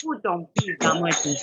Put on please, Ramaji.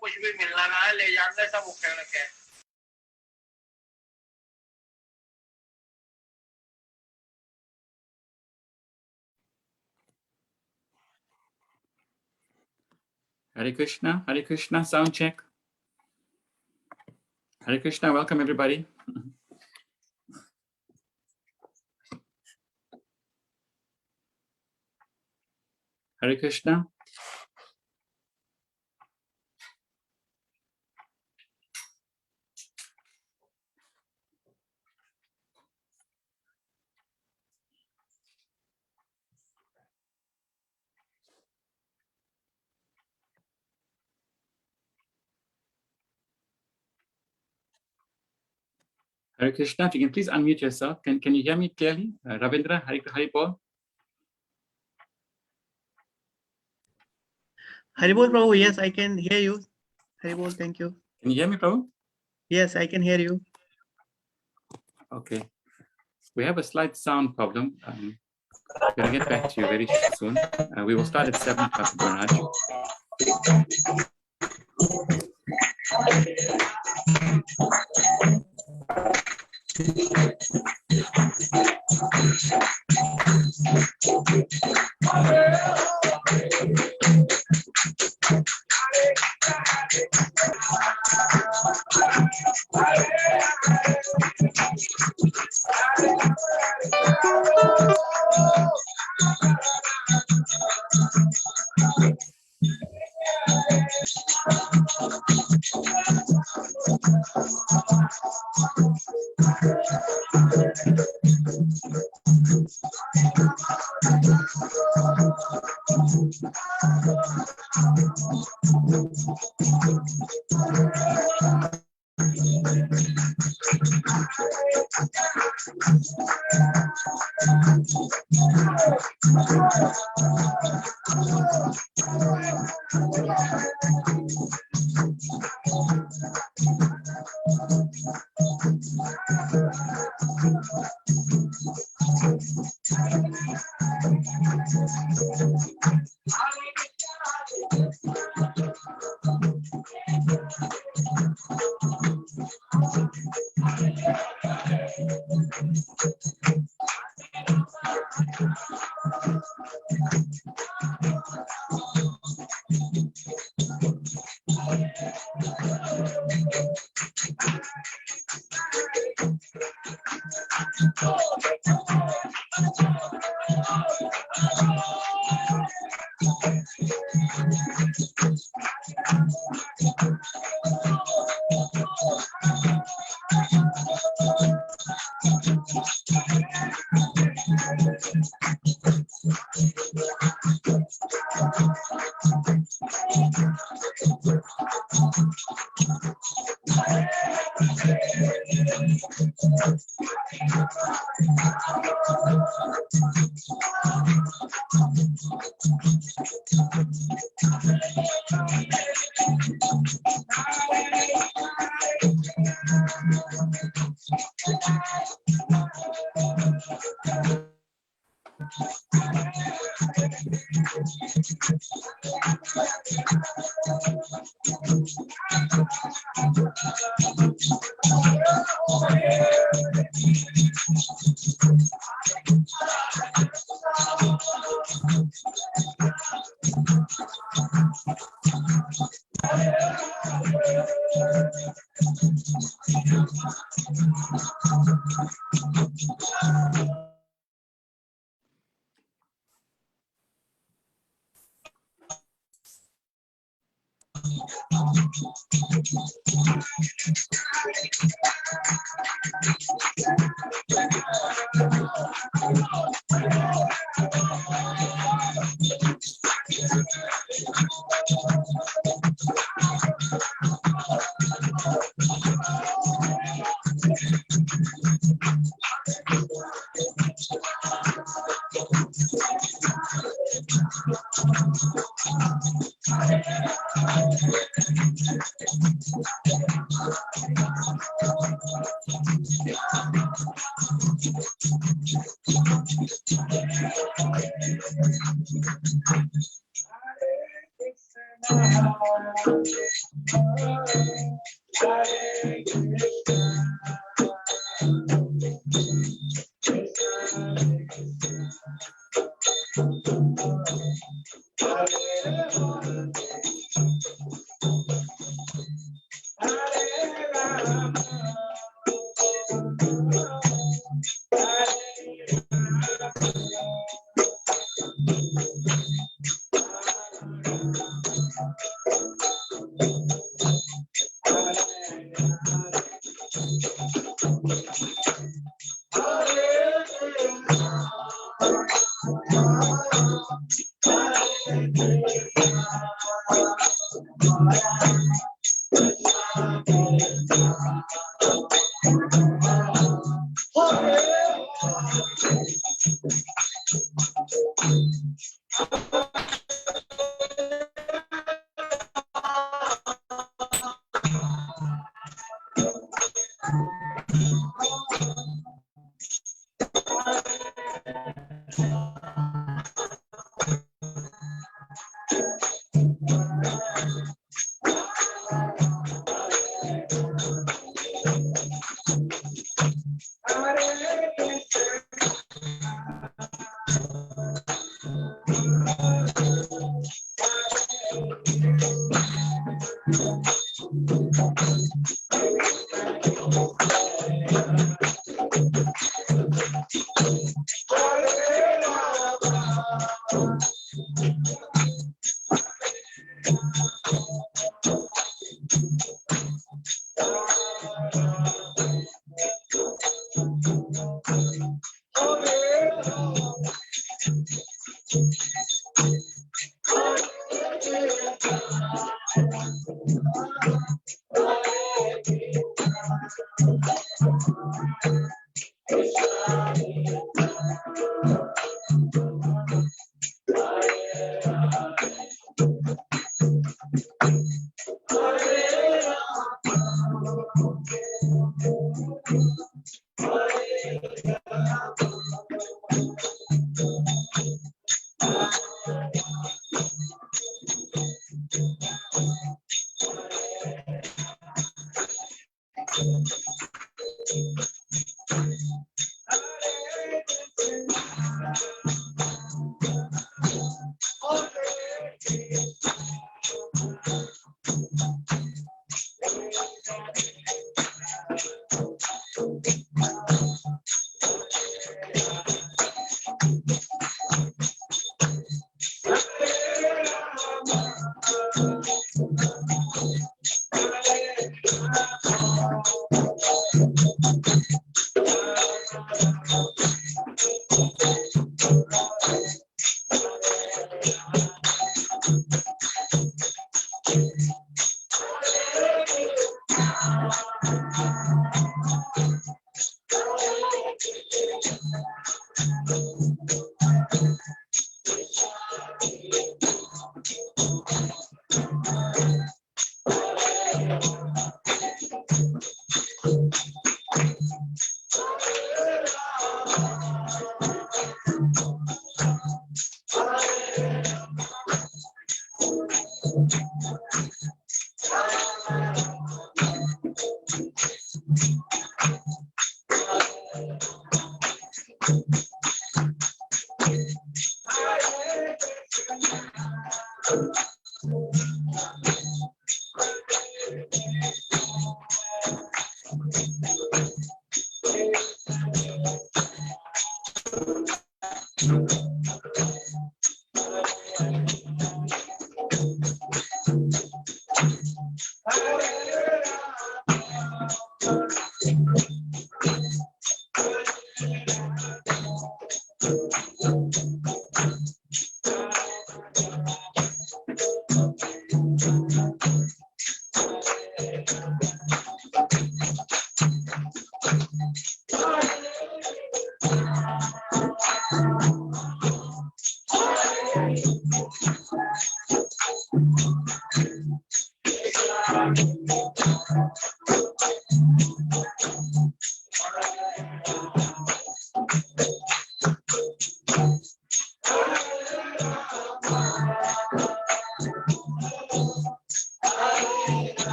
कुछ भी मिलना ना है, ले जाने सब भूखे लगे। Hare Krishna, sound check. Hare Krishna, welcome everybody. Hare Krishna. Hare Krishna, if you can please unmute yourself. Can you hear me clearly? Ravindra, Hari Bol. Haribol Prabhu, yes, I can hear you. Haribol, thank you. Can you hear me, Prabhu? Yes, I can hear you. Okay. We have a slight sound problem. I'm going to get back to you very soon. We will start at 7 o'clock, Maharaj.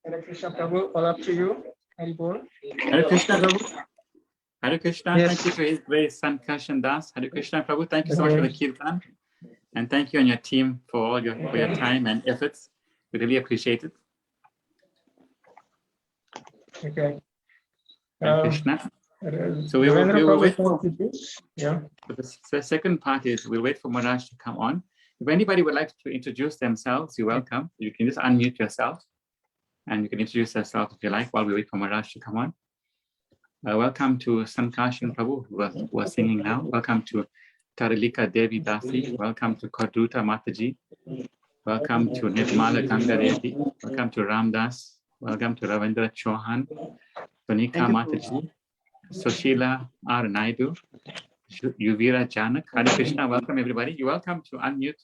Hare Krishna Prabhu, all up to you. Hari Bol. Hare Krishna Prabhu. Hare Krishna, Yes. thank you for his very Sankarshan Das. Hare Krishna Prabhu, thank you so much for the Kirtan. And thank you and your team for all your time and efforts. We really appreciate it. Okay. Hare Krishna. So we Govinda will wait Prabhu, for, yeah. the second part is we'll wait for Maharaj to come on. If anybody would like to introduce themselves, you're welcome. You can just unmute yourself and you can introduce yourself if you like while we wait for Maharaj to come on. Welcome to Sankarshan Prabhu, who are singing now. Welcome to Taralika Devi Dasi. Welcome to Kodruta Mataji. Welcome to Nirmala Ganga Devi. Welcome to Ramdas. Welcome to Ravindra Chauhan. Tonika Mataji. Sushila R. Naidu. Yuvira Janak. Hare Krishna. Welcome everybody. You're welcome to unmute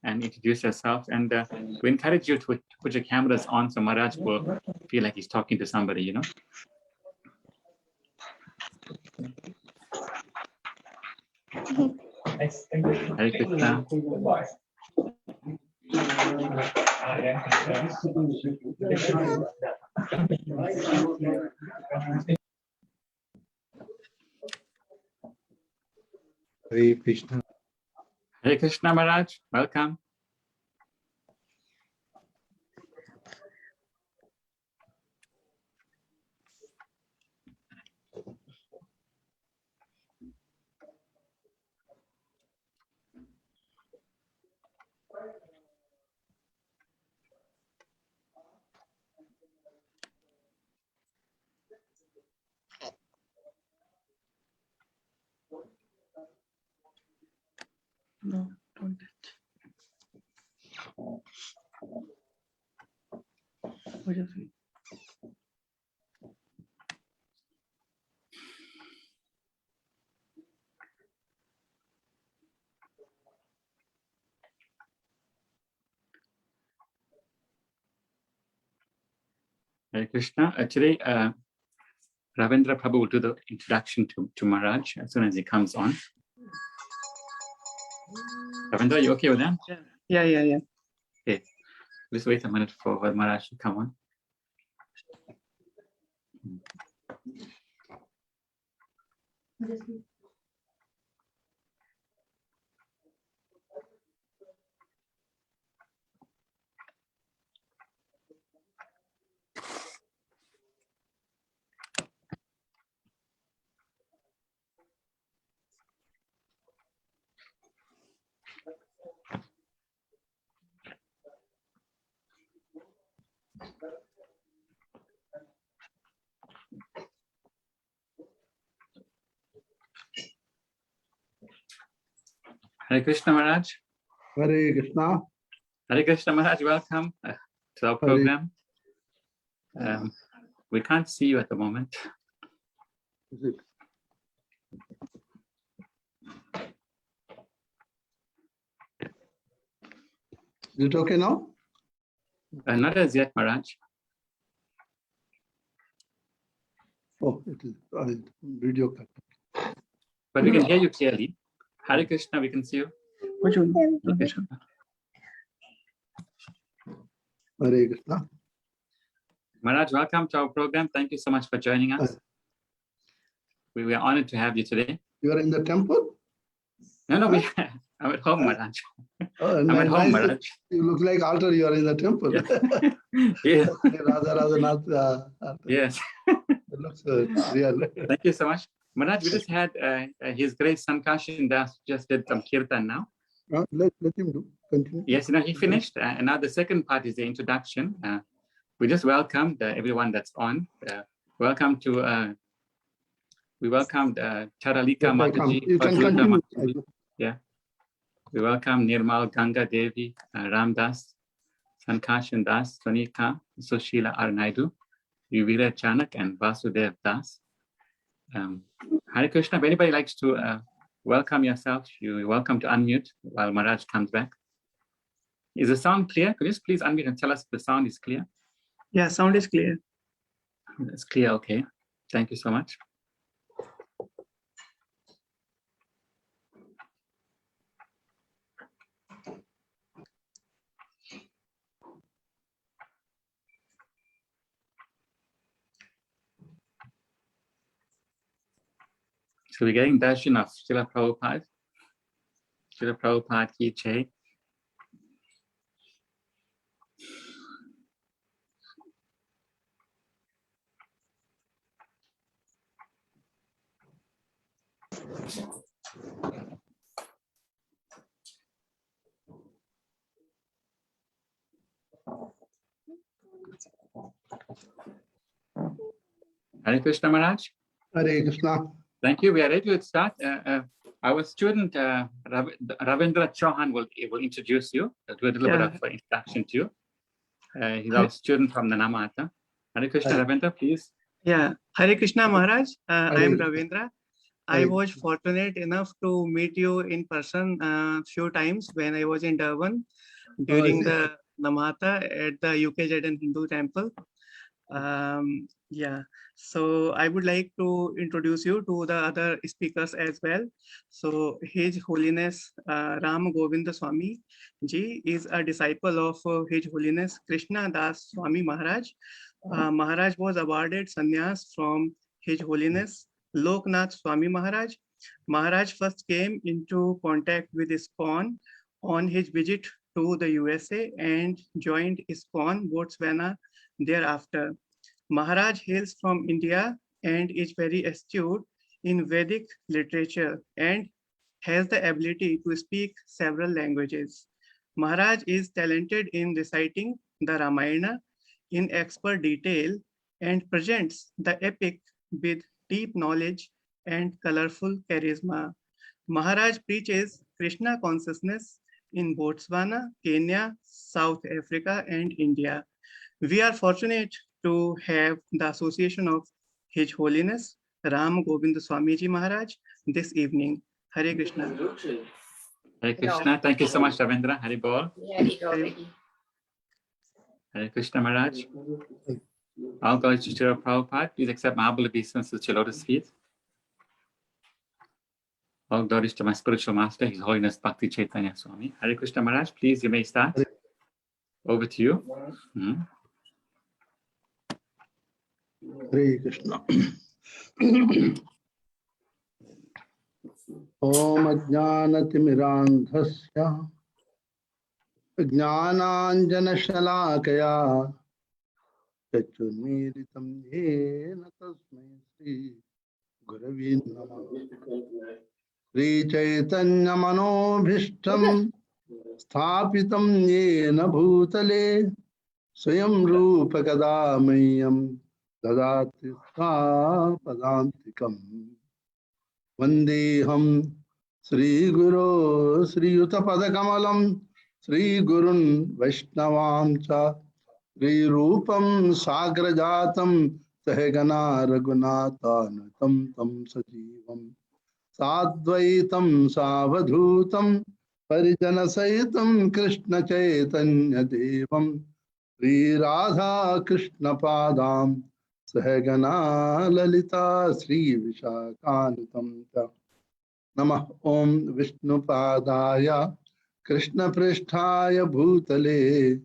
and introduce yourself. And we encourage you to put your cameras on so Maharaj will feel like he's talking to somebody, you know. Hare Krishna. Hare Krishna. Hare Krishna Maharaj. Welcome. No, don't touch. What is it? Hare Krishna. Today, Ravindra Prabhu will do the introduction to Maharaj as soon as he comes on. Ravindra, you okay with that? Yeah. Okay. Just wait a minute for Maharaj to come on. Hare Krishna Maharaj. Hare Krishna. Hare Krishna Maharaj, welcome to our program. We can't see you at the moment. Is it okay now? Not as yet, Maharaj. Oh, it is video cut. But we can hear you clearly. Hare Krishna, we can see you. Which one? Okay. Hare Krishna. Maharaj, welcome to our program. Thank you so much for joining us. We were honored to have you today. You are in the temple? No, I'm at home, Maharaj. Oh, I'm at home, nice. Maharaj. You look like altar. You are in the temple. Yeah. Radha. Yes. It looks real. Thank you so much. Maharaj, we just had His Grace Sankarshan Das just did some Kirtan now. Let him do. Continue. Yes, he finished. And now the second part is the introduction. We just welcomed everyone that's on. We welcomed Charalika Mataji. You can Kodruta continue. Mataji. Yeah. We welcome Nirmal Ganga Devi, Ramdas, Sankarshan Das, Tonika, Sushila R. Naidu, Yuvira Chanak, and Vasudev Das. Hare Krishna, if anybody likes to welcome yourself, you're welcome to unmute while Maharaj comes back. Is the sound clear? Could you just please unmute and tell us if the sound is clear? Yeah, sound is clear. It's clear, okay. Thank you so much. So we're getting darshan of Srila Prabhupada. Srila Prabhupada ki jai. Hare Krishna Maharaj. Hare Krishna. Thank you. We are ready to start. Our student Ravindra Chauhan will introduce you, do a little bit of introduction to you. He's our student from the Namata. Hare Krishna, Ravindra, please. Yeah, Hare Krishna Maharaj. I am Hare. Ravindra. I was fortunate enough to meet you in person few times when I was in Durban during the Namata at the UKZN Hindu temple. Yeah, so I would like to introduce you to the other speakers as well. So His Holiness Rama Govinda Swami Ji is a disciple of His Holiness Krishna Das Swami Maharaj. Maharaj was awarded sannyas from His Holiness Loknath Swami Maharaj. Maharaj first came into contact with ISKCON on his visit to the USA and joined ISKCON Botswana thereafter. Maharaj hails from India and is very astute in Vedic literature and has the ability to speak several languages. Maharaj is talented in reciting the Ramayana in expert detail and presents the epic with deep knowledge and colorful charisma. Maharaj preaches Krishna consciousness in Botswana, Kenya, South Africa, and India. We are fortunate to have the association of His Holiness Ram Govinda Swamiji Maharaj this evening. Hare Krishna. Hare Krishna. Thank you so much, Ravindra. Hare Bol. Hare Krishna Maharaj. All glory to Srila Prabhupada. Please accept my humble obeisances to your lotus feet. All glories to my spiritual master, His Holiness Bhakti Chaitanya Swami. Hare Krishna Maharaj, please, you may start. Over to you. Hare Krishna. Om Ajnanatimirandhasya Jnananjana Shalakaya Chachurmiritam Yena Tasmai Sri Guravi Namah Sri Chaitanya Manobhishtam Sthapitam Yena Bhutale Swayam Rupa Kadamayam Dadati Padantikam Vandeham Sri Guru Sri Utapadakamalam Sri Gurun Vaishnavam Cha Sri Rupam Sagrajatam Sahagana Raghunatha Tam Tam Sajivam Sadvaitam Savadhutam Parijana Sahitam Krishna Chaitanya Devam Sri Radha Krishna Padam Sahagana Lalita Sri Vishakanitam Namah Om Vishnu Padaya Krishna Pristhaya Bhutale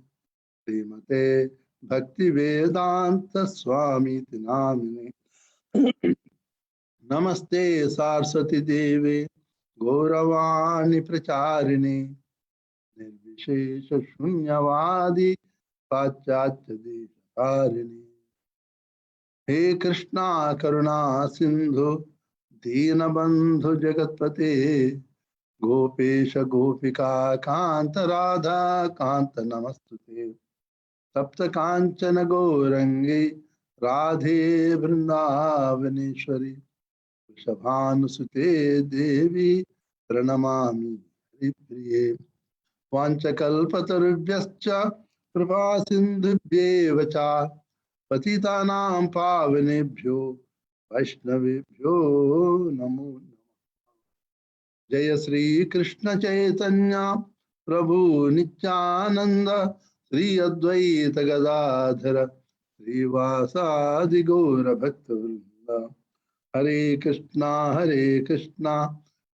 Srimate Bhakti Vedanta Swami Tinamine Namaste Saraswati Devi Gauravani Pracharini Nirvishesha Shunyavadi Pachachya Desharini He Krishna Karuna Sindhu Dina Bandhu Jagatpate Gopesha Gopika Kanta Radha Kanta Namastute Sapta Kanchana Gourangi Radhe Vrindavaneshwari Shabhanusute Devi Pranamami Haripriye Vanchakalpatarubhyascha Prabha Sindhubhyevacha Patitanam Pavanebhyo Vaishnavebhyo Namo Jaya Sri Krishna Chaitanya Prabhu Nityananda Sri Advaita Gadadhara Sri Vasadi Gaura Bhakta Hare Krishna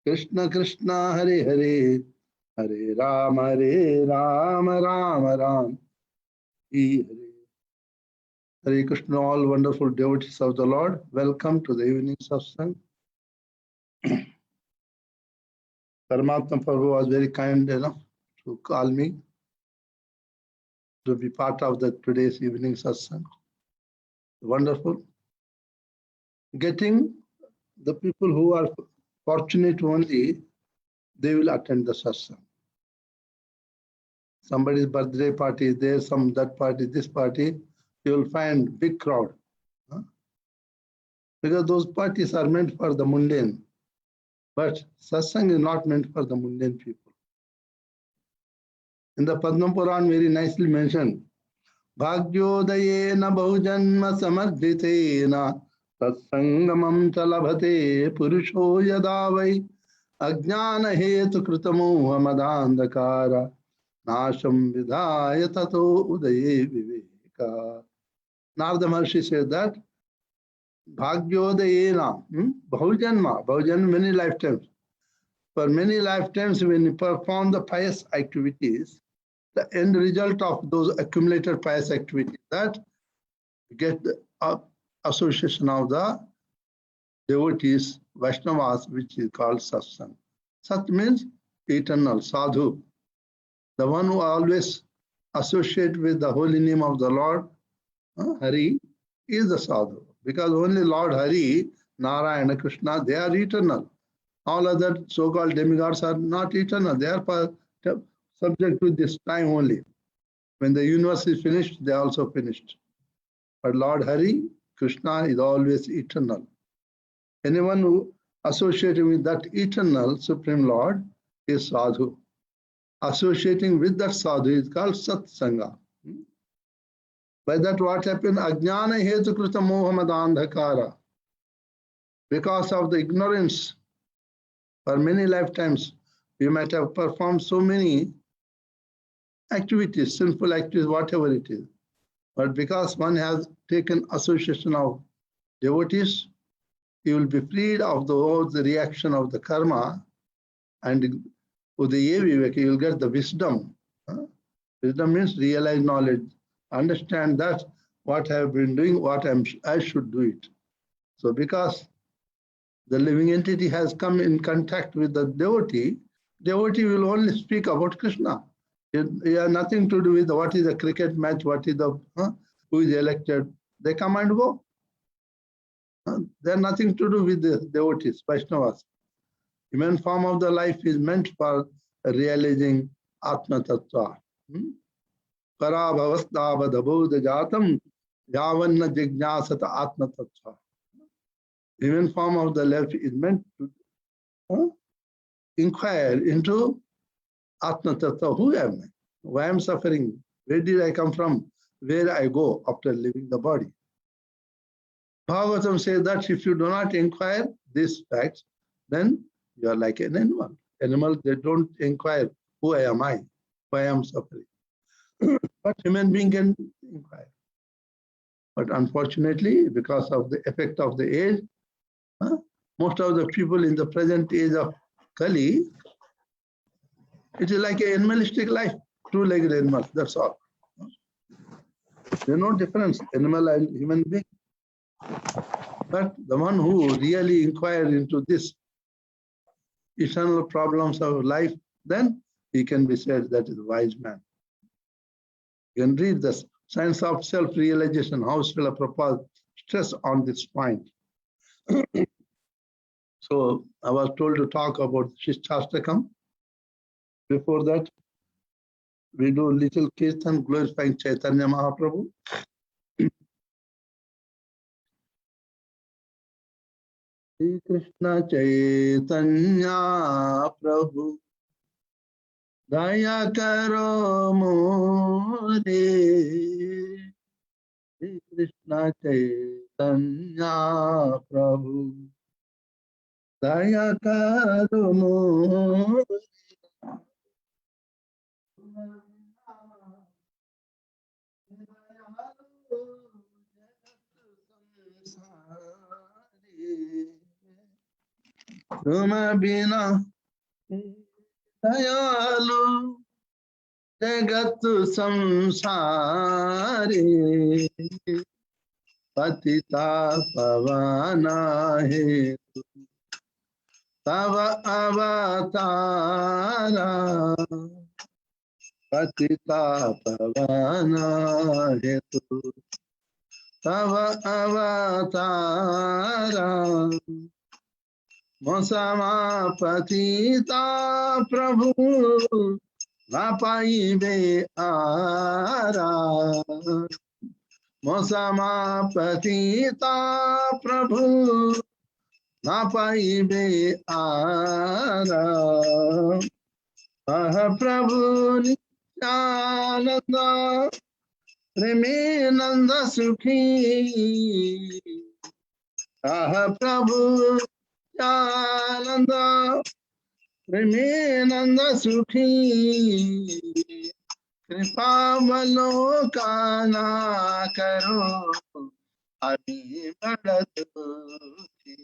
Krishna Krishna Hare Hare Hare Rama Rama Ram Hare Hare Krishna, all wonderful devotees of the Lord. Welcome to the evening satsang. Paramatma Prabhu was very kind enough to call me to be part of the today's evening satsang. Wonderful. Getting the people who are fortunate only, they will attend the satsang. Somebody's birthday party is there, some that party, this party, you will find big crowd. Because those parties are meant for the mundane. But satsang is not meant for the mundane people. In the Padma Puran, very nicely mentioned, Bhagyodayena Bahujanma Samarditena Tatsangamam Talabhate Purusho Yadavai Ajnana Hetu Krutamo Hamadandakara Nasham Vidhaya Tato Udaye Viveka. Narada Maharshi said that Bhagyodayena, Bahujanma, many lifetimes. For many lifetimes, when you perform the pious activities, the end result of those accumulated pious activities, that you get the association of the devotees, Vaishnavas, which is called satsang. Sat means eternal, sadhu. The one who always associate with the holy name of the Lord, Hari, is the sadhu. Because only Lord Hari, Narayana, Krishna, they are eternal. All other so-called demigods are not eternal. They are subject to this time only. When the universe is finished, they are also finished. But Lord Hari, Krishna, is always eternal. Anyone who associating with that eternal Supreme Lord is sadhu. Associating with that sadhu is called satsanga. By that what happened? Ajnana hetu krita mohamadandhakara. Because of the ignorance, for many lifetimes, you might have performed so many activities, sinful activities, whatever it is. But because one has taken association of devotees, he will be freed of the reaction of the karma, and Udaye Viveka, you will get the wisdom. Wisdom means realize knowledge. Understand that what I have been doing, I should do it. So because the living entity has come in contact with the devotee will only speak about Krishna. It has nothing to do with what is the cricket match, what is the who is elected. They come and go. They have nothing to do with the devotees, Vaishnavas. Human form of the life is meant for realizing Atma Tattva. Parabhavasthabadabodha jatam yavanna jignasata Atma Tattva. Human form of the life is meant to inquire into Atma Tattva. Who am I? Why am I suffering? Where did I come from? Where I go after leaving the body? Bhagavatam says that if you do not inquire these facts, then you are like an animal. Animals, they don't inquire, who am I? Why I am suffering? But human being can inquire. But unfortunately, because of the effect of the age, most of the people in the present age of Kali, it is like an animalistic life, two-legged animals, that's all. There is no difference, animal and human being. But the one who really inquires into this eternal problems of life, then he can be said that is a wise man. You can read the science of self-realization, how Srila Prabhupada stress on this point. So I was told to talk about Shishtastakam. Before that, we do little Kirtan glorifying Caitanya Mahaprabhu. Shri Krishna Caitanya Prabhu Daya Karo More. Shri Krishna Caitanya Prabhu Daya Karo More. Tuma bina dayalu jagatu samsari patita pavana hetu tava avatara patita pavana hetu tava avatara मोसमापतिता प्रभु ना पाइबे आरा मोसमापतिता प्रभु ना पाइबे आरा प्रभु नित्यानंद प्रेमानंद सुखी प्रभु नित्यानंद प्रेमानंद सुखी कृपावलोकना करो अभी बड़ दुखी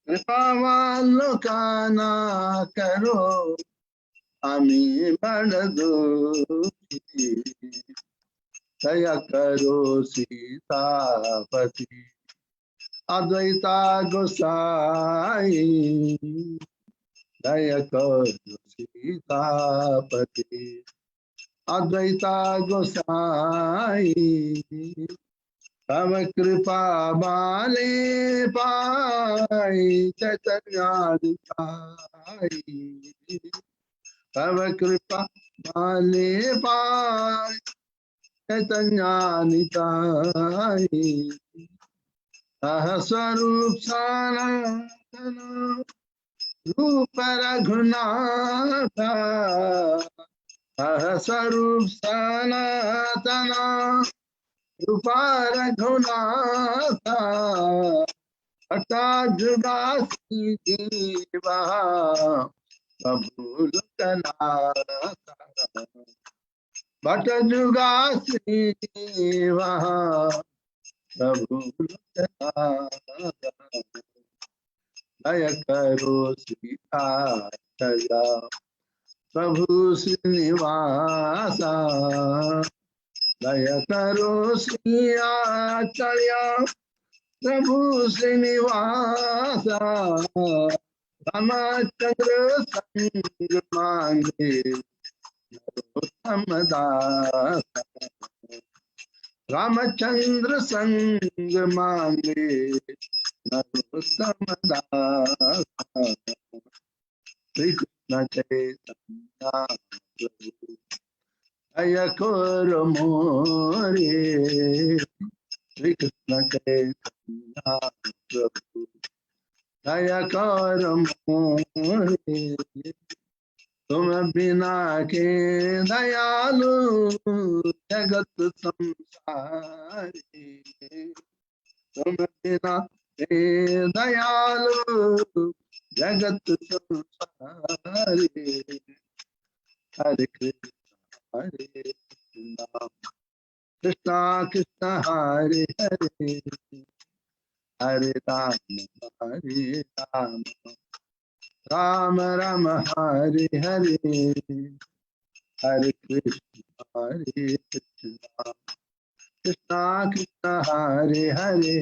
कृपावलोकना करो अमी बड़ दुखी दया करो सीतापति अद्वैता गोसाई दया करो सीतापति अद्वैता गोसाई तब कृपा बाले पाई चैतन्य दिखाई तब कृपा बाले पाई चैतन्य निताई स्वरूप सनातन रूप रघुनाथ स्वरूप सनातन रूप रघुनाथ हटा जुगासी जीवा प्रभु लोकनाथ भट जुगासी जीवा प्रभु लोकनाथ दया करो सीता सजा प्रभु श्रीनिवासा दया करो श्रीआचार्य प्रभु श्रीनिवासा रामचंद्र संग मांगे नरोत्तम दास रामचंद्र संग मांगे नरोत्तम दास श्री कृष्ण चैतन्य प्रभु दया करो मोरे श्री कृष्ण चैतन्य प्रभु दया करो मोरे तुम बिना के दयालु जगत संसारी तुम बिना के दयालु जगत संसारी हरे कृष्णा कृष्णा कृष्णा हरे हरे हरे राम राम राम हरे हरे हरे कृष्णा कृष्णा कृष्णा हरे हरे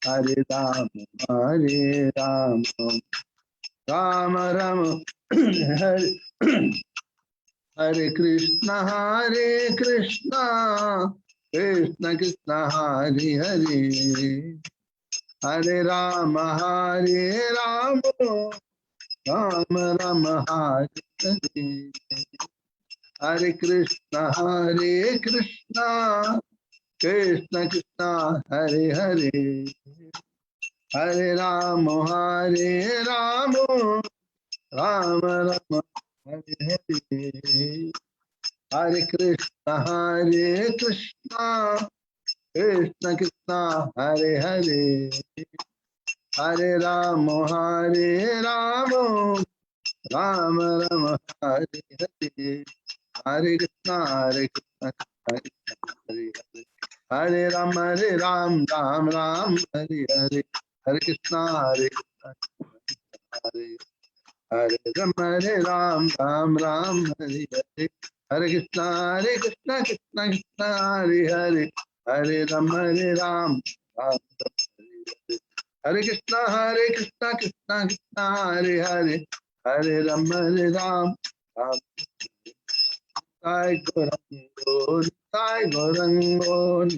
हरे राम राम राम हरे हरे कृष्णा कृष्ण कृष्ण हरे हरे हरे राम राम राम हरे हरे हरे कृष्ण कृष्ण कृष्ण हरे हरे हरे राम राम राम हरे हरे हरे कृष्ण कृष्ण कृष्ण हरे हरे हरे राम राम राम हरे हरे हरे कृष्ण हरे हरे हरे राम राम राम हरे हरे हरे कृष्ण हरे हरे राम राम राम हरे हरे हरे कृष्ण कृष्ण कृष्ण हरे हरे हरे राम राम हरे Krishna Krishna Krishna Hare Hare Hare Ram Ram Sai Gorango, Sai Gorango,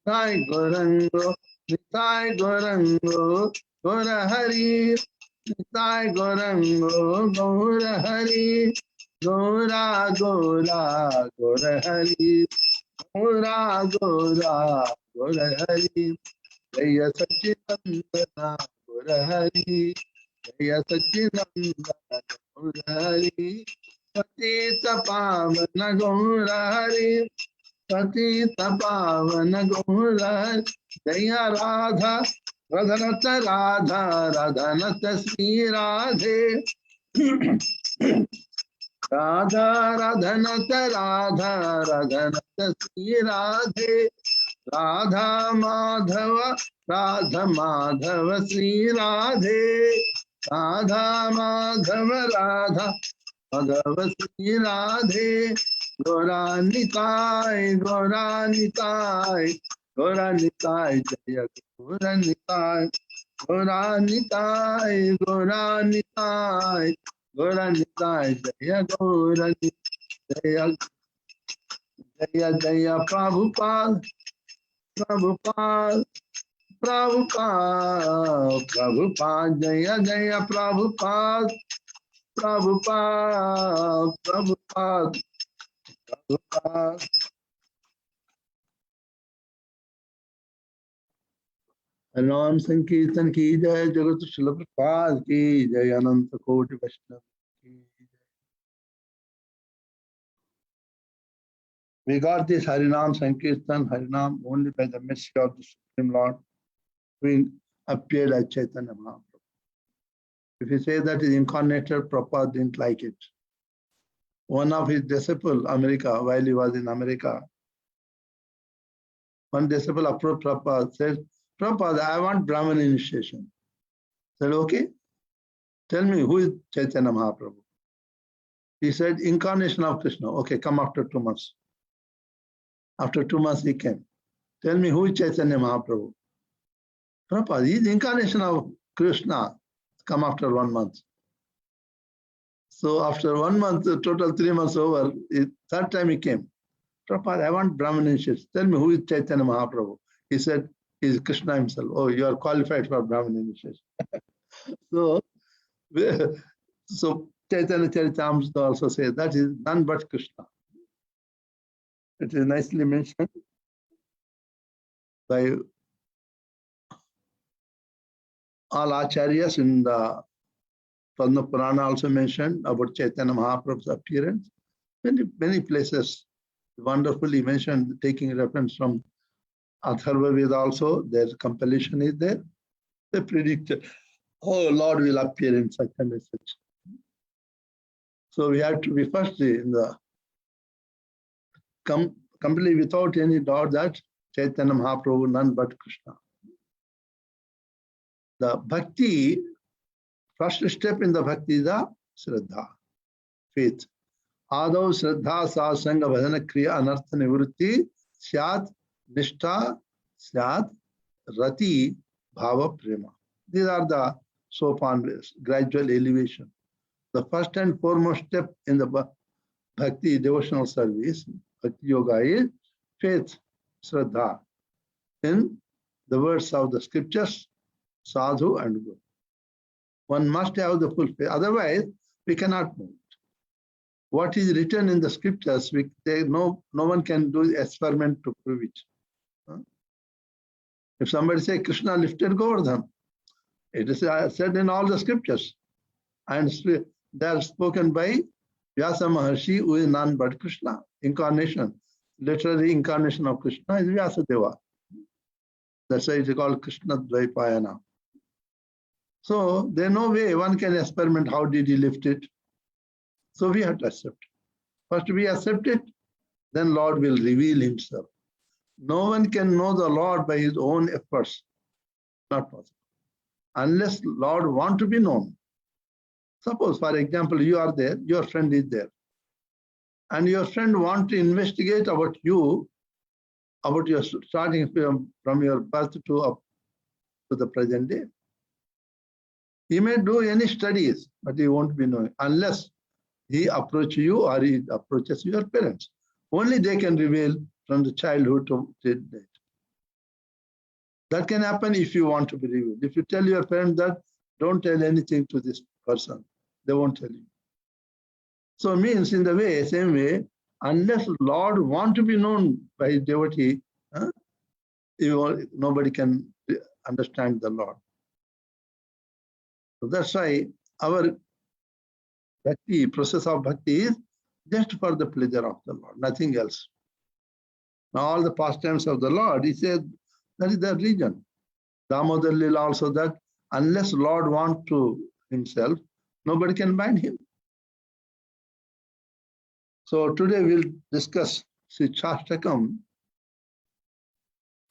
Sai Gorango, Nitai Gorango Gora Hari, Nitai Gorango Gora Hari, Gora Gora Gora Hari, Gora Gora Gora Hari, Jaya Satchitanandana Gora Hari, Jaya Satchitanandana Gora Hari, Patita Pavana Gora Hari, Patita Pavana Gora Hari, Jaya Radha Radhanata Radha Radhanata Sri Radhe Radha Radhanata Radha Radhanata Sri Radhe Radha Madhava Radha Madhava Sri Radhe Radha Madhava Radha Madhava Sri Radhe Gauranitai Gauranitai Gauranitai Jaya Gauranitai Gauranitai Gauranitai Gauranitai Jaya Gauranitai Jaya Jaya Jaya Prabhupada Prabhupada Prabhupada Prabhupada Jaya Jaya Prabhupada Prabhupada Prabhupada Prabhupada. Naam Sankirtan ki jai, Jagat Srila Prabhupada ki jai, Ananta Koti Vaishnava ki jai. We got this Harinam Sankirtan, Harinam only by the mercy of the Supreme Lord, who appeared as Caitanya Mahaprabhu. If you say that is incarnated, Prabhupada didn't like it. One of his disciples, America, while he was in America, one disciple approached Prabhupada, said, Prabhupada, I want Brahman initiation. Said, okay, tell me who is Chaitanya Mahaprabhu. He said, incarnation of Krishna. Okay, come after 2 months. After 2 months he came. Tell me who is Chaitanya Mahaprabhu. Prabhupada, he is incarnation of Krishna. Come after 1 month. So after 1 month, total 3 months over, third time he came. Prabhupada, I want Brahman initiation. Tell me who is Chaitanya Mahaprabhu. He said, he is Krishna himself. Oh, you are qualified for Brahman initiation. So Chaitanya Charitamrita also says that is none but Krishna. It is nicely mentioned by all acharyas in the Padma Purana also mentioned about Chaitanya Mahaprabhu's appearance. Many places wonderfully mentioned, taking reference from Atharva Veda also, their compilation is there. They predicted, oh, Lord will appear in such and such. So we have to be first in the completely without any doubt that Chaitanya Mahaprabhu, none but Krishna. The bhakti, first step in the bhakti is the Shraddha, faith. Adav Shraddha Sasanga Bhajana Kriya Anartha Nivrutti Syat Nishtha Syat Rati Bhava Prema. These are the sopan, gradual elevation. The first and foremost step in the bhakti devotional service, bhakti yoga, is faith, Shraddha, in the words of the scriptures, sadhu and guru. One must have the full faith, otherwise we cannot move. What is written in the scriptures, no one can do experiment to prove it. If somebody say Krishna lifted Govardhan, it is said in all the scriptures, and they are spoken by Vyasa Maharshi, who is none but Krishna. Incarnation, literally incarnation of Krishna is Vyasadeva. That's why it is called Krishna Dvaipayana. So there is no way one can experiment how did he lift it. So we have to accept. First we accept it, then Lord will reveal himself. No one can know the Lord by his own efforts. Not possible. Unless Lord want to be known. Suppose, for example, you are there, your friend is there. And your friend want to investigate about you, about your starting from your birth to up to the present day. He may do any studies, but he won't be knowing unless he approaches you or he approaches your parents. Only they can reveal from the childhood to date. That can happen if you want to be revealed. If you tell your parents that, don't tell anything to this person, they won't tell you. So it means in the way, same way, unless Lord want to be known by his devotee, nobody can understand the Lord. So that's why our bhakti, process of bhakti is just for the pleasure of the Lord, nothing else. Now all the pastimes of the Lord, he said, that is the reason. Damodar Lila also that unless Lord wants to himself, nobody can bind him. So today we'll discuss Sri Chastakam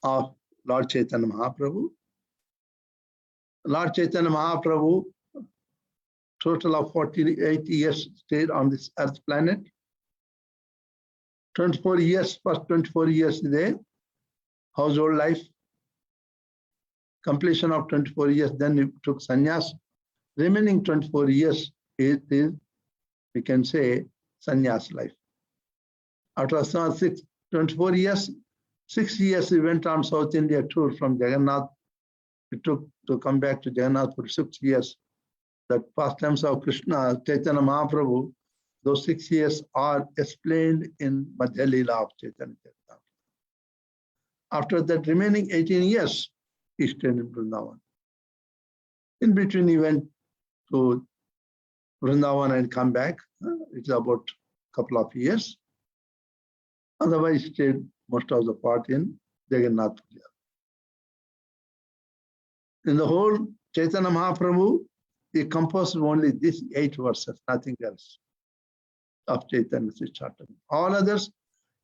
of Lord Chaitanya Mahaprabhu. Lord Chaitanya Mahaprabhu, total of 48 years stayed on this earth planet. 24 years, first 24 years there, household life. Completion of 24 years, then he took sannyas. Remaining 24 years is, we can say, sannyas life. After 24 years, 6 years he went on South India tour from Jagannath. It took to come back to Jagannath for 6 years. The pastimes of Krishna, Chaitanya Mahaprabhu, those 6 years are explained in Madhya Leela of Chaitanya Charitamrita. After that remaining 18 years, he stayed in Vrindavan. In between, he went to Vrindavan and come back. It's about a couple of years. Otherwise, he stayed most of the part in Jagannath. In the whole Chaitanya Mahaprabhu, he composed only these 8 verses, nothing else of Chaitanya Charitamrita. All others,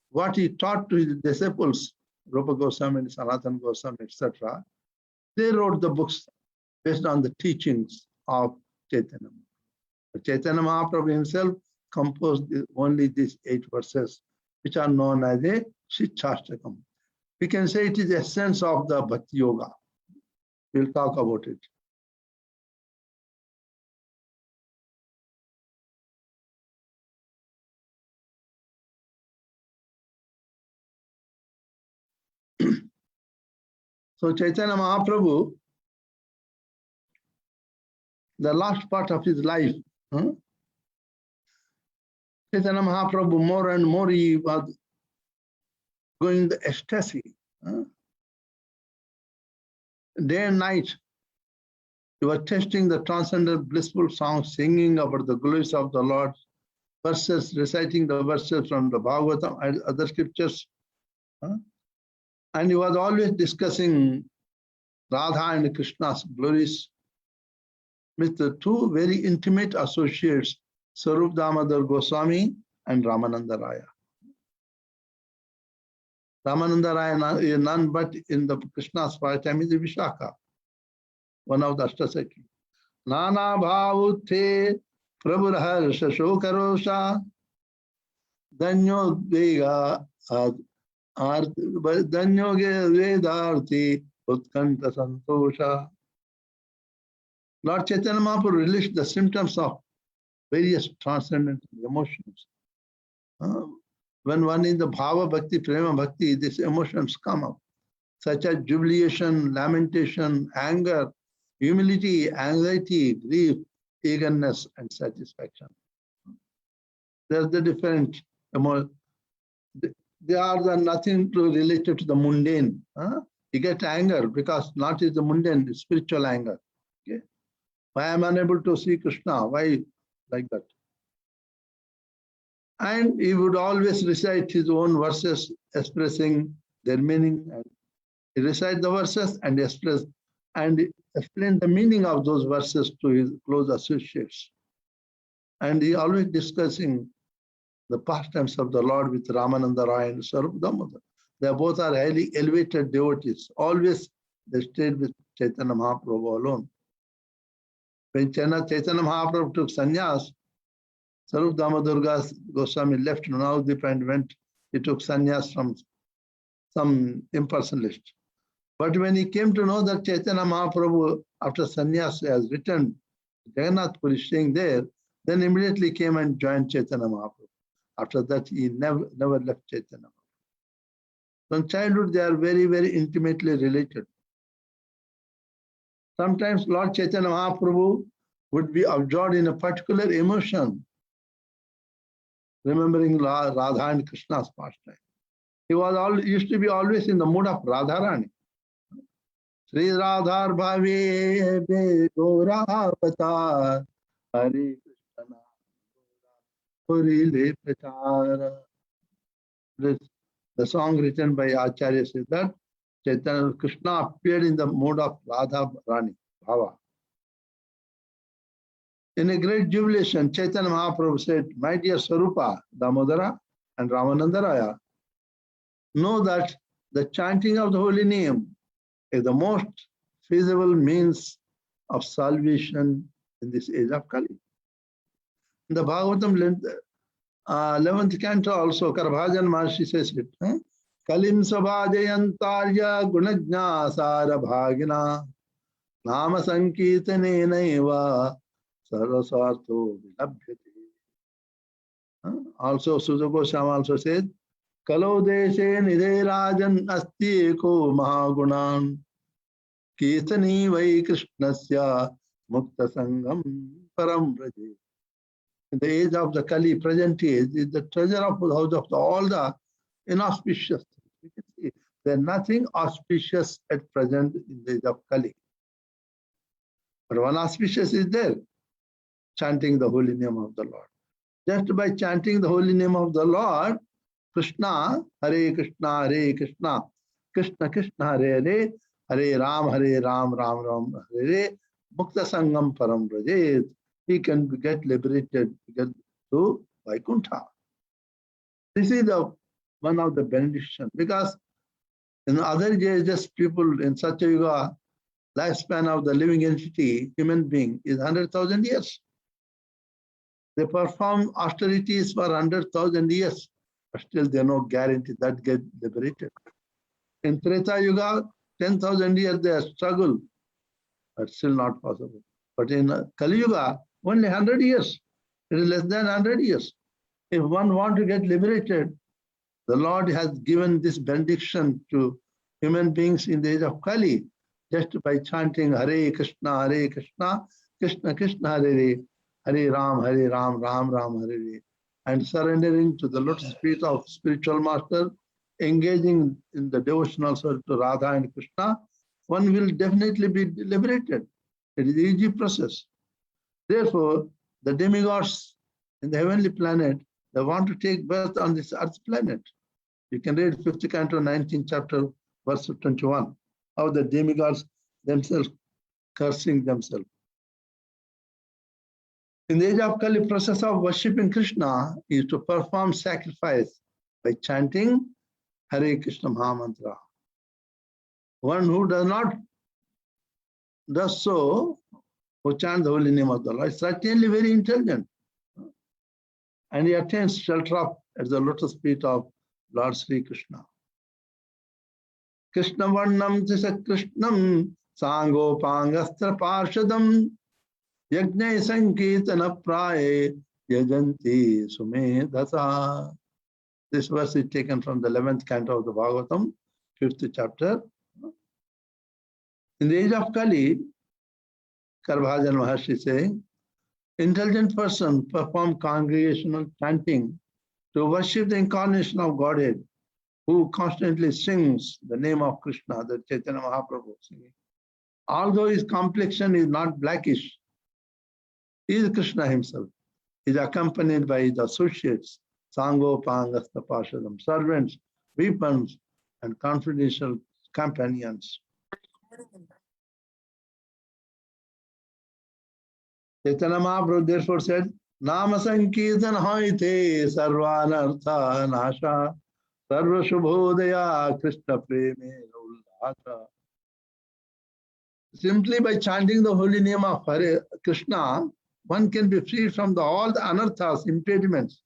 what he taught to his disciples, Rupa Goswami, Sanatana Goswami, etc., they wrote the books based on the teachings of Chaitanya. Chaitanya Mahaprabhu himself composed only these 8 verses, which are known as a Shikshashtakam. We can say it is the essence of the Bhakti Yoga. We'll talk about it. So Chaitanya Mahaprabhu, the last part of his life, Chaitanya Mahaprabhu, more and more he was going the ecstasy. Day and night, he was testing the transcendental blissful songs, singing about the glories of the Lord, verses, reciting the verses from the Bhagavatam and other scriptures. And he was always discussing Radha and Krishna's glories with the 2 very intimate associates, Sarup Damodar Goswami and Ramananda Raya. Ramananda Raya is none but in the Krishna's part-time is Vishaka, one of the Ashtasaki. Nana Bhavute Prabhurharsha Shokarosha Danyo Vega Danyo Vedarti Utkanta Santosha. Lord Chaitanya Mahaprabhu released the symptoms of various transcendental emotions. When one is the Bhava Bhakti, Prema Bhakti, these emotions come up, such as jubilation, lamentation, anger, humility, anxiety, grief, eagerness, and satisfaction. There's the different emotions. They are nothing related to the mundane. You get anger because not is the mundane, it's spiritual anger. Okay? Why am I unable to see Krishna? Why like that? And he would always recite his own verses expressing their meaning. And he recite the verses and explain the meaning of those verses to his close associates. And he always discussing the pastimes of the Lord with Ramananda Raya and Sarup Damodar. They both are highly elevated devotees. Always they stayed with Chaitanya Mahaprabhu alone. When Chaitanya Mahaprabhu took sannyas, Sarup Damodar Goswami left Navadvip and went, he took sannyas from some impersonalist. But when he came to know that Chaitanya Mahaprabhu, after sannyas, has returned to Jagannath Puri, staying there, then immediately came and joined Chaitanya Mahaprabhu. After that, he never left Chaitanya Mahaprabhu. From childhood, they are very, very intimately related. Sometimes Lord Chaitanya Mahaprabhu would be absorbed in a particular emotion, remembering Radha and Krishna's pastime. He used to be always in the mood of Radharani. Sri Radhar Bhave Be Gora Avatar Hare Krishna Puri Le Prachara. The song written by Acharya says that Chaitanya Krishna appeared in the mode of Radha Rani Bhava. In a great jubilation, Chaitanya Mahaprabhu said, "My dear Swarupa, Damodara and Ramanandaraya, know that the chanting of the holy name is the most feasible means of salvation in this age of Kali." In the Bhagavatam 11th canto also, Karbhajan Maharshi says it. Kalim sabhajayantarya gunajna sara bhagina nama sankirtane naiva sarvasartho vilabhyate. Also, Suja Goswami also said, Kalo deshe nidhe rajan asti eko mahagunan kirtani vai krishnasya mukta sangam param vraje. In the age of the Kali, present age, is the treasure of the house of all the inauspicious things. You can see there is nothing auspicious at present in the age of Kali. But one auspicious is there, chanting the holy name of the Lord. Just by chanting the holy name of the Lord, Krishna, Hare Krishna, Hare Krishna, Krishna Krishna, Hare Hare, Hare Ram, Ram Ram, Hare Hare, Mukta Sangam Param Vrajet. He can get liberated, get to Vaikuntha. This is one of the benedictions, because in other ages, people in such a yuga, lifespan of the living entity, human being, is 100,000 years. They perform austerities for 100,000 years, but still they are no guarantee that get liberated. In Treta Yuga, 10,000 years they struggle, but still not possible. But in Kali Yuga, only 100 years. It is less than 100 years. If one wants to get liberated, the Lord has given this benediction to human beings in the age of Kali, just by chanting Hare Krishna, Krishna Krishna, Hare Hare, Hare Ram, Ram Ram, Hare Hare, and surrendering to the lotus feet of spiritual master, engaging in the devotional service to Radha and Krishna, one will definitely be liberated. It is an easy process. Therefore, the demigods in the heavenly planet, they want to take birth on this earth planet. You can read 5th canto, 19th chapter, verse 21, how the demigods themselves cursing themselves. In the age of Kali, process of worshipping Krishna is to perform sacrifice by chanting Hare Krishna Mahamantra. One who does so, who chants the holy name of the Lord, is certainly very intelligent. And he attains shelter at the lotus feet of Lord Sri Krishna. Krishna Varnam Tisa Krishnam Sangopangastra Parshadam Yajna Sankirtana Praye Yajanti Sumedhasa. This verse is taken from the 11th canto of the Bhagavatam, 5th chapter. In the age of Kali, Karbhajan Maharshi saying, intelligent person perform congregational chanting to worship the incarnation of Godhead, who constantly sings the name of Krishna, the Chaitanya Mahaprabhu singing. Although his complexion is not blackish, he is Krishna himself. He is accompanied by his associates, Sango Pangasta Parshadam, servants, weapons, and confidential companions. Chaitanya Mahaprabhu therefore said, Nama Sankirtan Haite Sarvanartha Nasha Sarva Shubhodaya Krishna Preme Ullata. Simply by chanting the holy name of Hare Krishna, one can be freed from all the anarthas, impediments.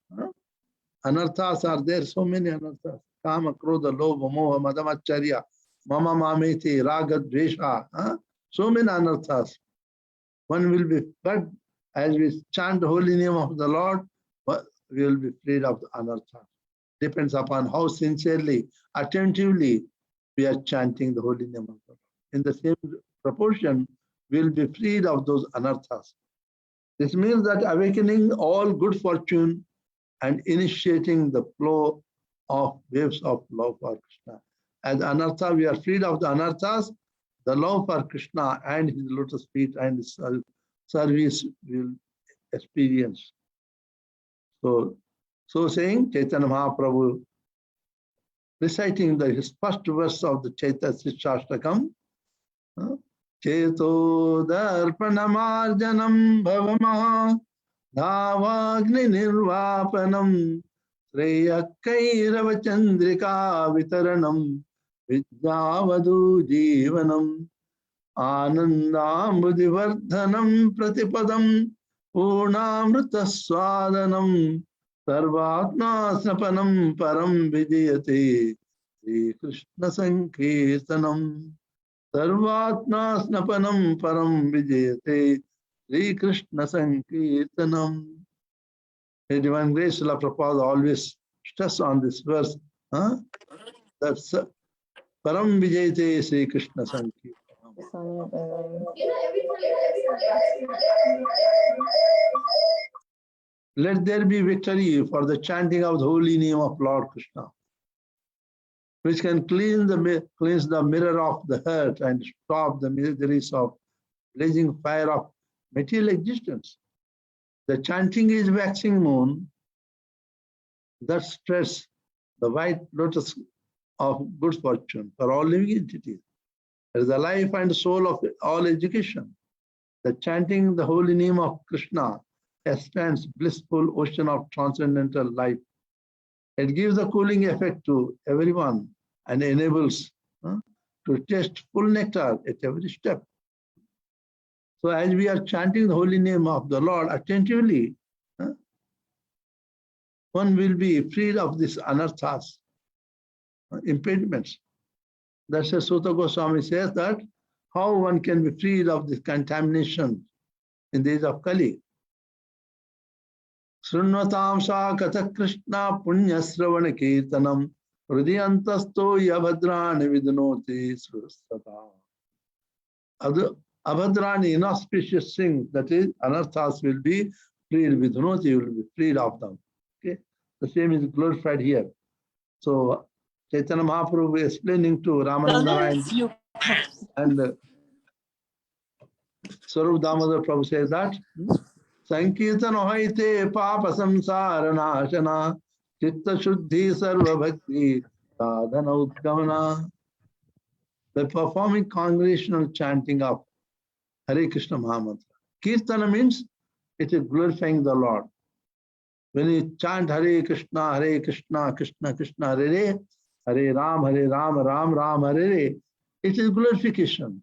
Anarthas are there, so many anarthas. Kama, Krodha, Lobha, Moha, Madamacharya, Mama Mameti, Raga, Dvesha. So many anarthas. One will be, but as we chant the holy name of the Lord, we will be freed of the anartha. Depends upon how sincerely, attentively we are chanting the holy name of the Lord. In the same proportion, will be freed of those anarthas. This means that awakening all good fortune and initiating the flow of waves of love for Krishna. As anartha, we are freed of the anarthas. The love for Krishna and his lotus feet and his service will experience. So saying, Caitanya Mahaprabhu, reciting his first verse of the Chaitanya Shastakam, Cheto darpanamarjanam bhavamaha Dhavagni nirvapanam Shreyakairava chandrika vitaranam Vidyavadu jivanam Anandambudivardhanam pratipadam Purnamrita swadanam Sarvatma snapanam param vijayate Sri Krishna Sankirtanam Sarvatma snapanam param vijayate Sri Krishna Sankirtanam. The Divine Grace Srila Prabhupada always stress on this verse. That's param vijayate Sri Krishna Sankirtanam. Let there be victory for the chanting of the holy name of Lord Krishna, which can cleanse the mirror of the heart and stop the miseries of blazing fire of material existence. The chanting is waxing moon that spreads the white lotus of good fortune for all living entities. It is the life and soul of all education. The chanting the holy name of Krishna expands blissful ocean of transcendental life. It gives a cooling effect to everyone and enables to taste full nectar at every step. So as we are chanting the holy name of the Lord attentively, one will be freed of these anarthas, impediments. That's why Sutta Goswami says that how one can be freed of this contamination in the age of Kali. Srunvatam sa katha Krishna punya sravana kirtanam hridiyantasto yabhadrani vidnoti surasata. Abhadrani, inauspicious things, that is, anarthas will be freed, vidnoti will be freed of them. Okay, the same is glorified here. So Caitanya Mahaprabhu is explaining to Ramananda and Swarup Damodar Prabhu says that Sankirtan hoite papa samsara nashana chitta shuddhi sarva bhakti sadhana udgamana. By performing congregational chanting of Hare Krishna Mahamantra. Kirtana means it is glorifying the Lord. When you chant Hare Krishna, Krishna Krishna, Hare Ram, Ram Ram, Hare, it is glorification.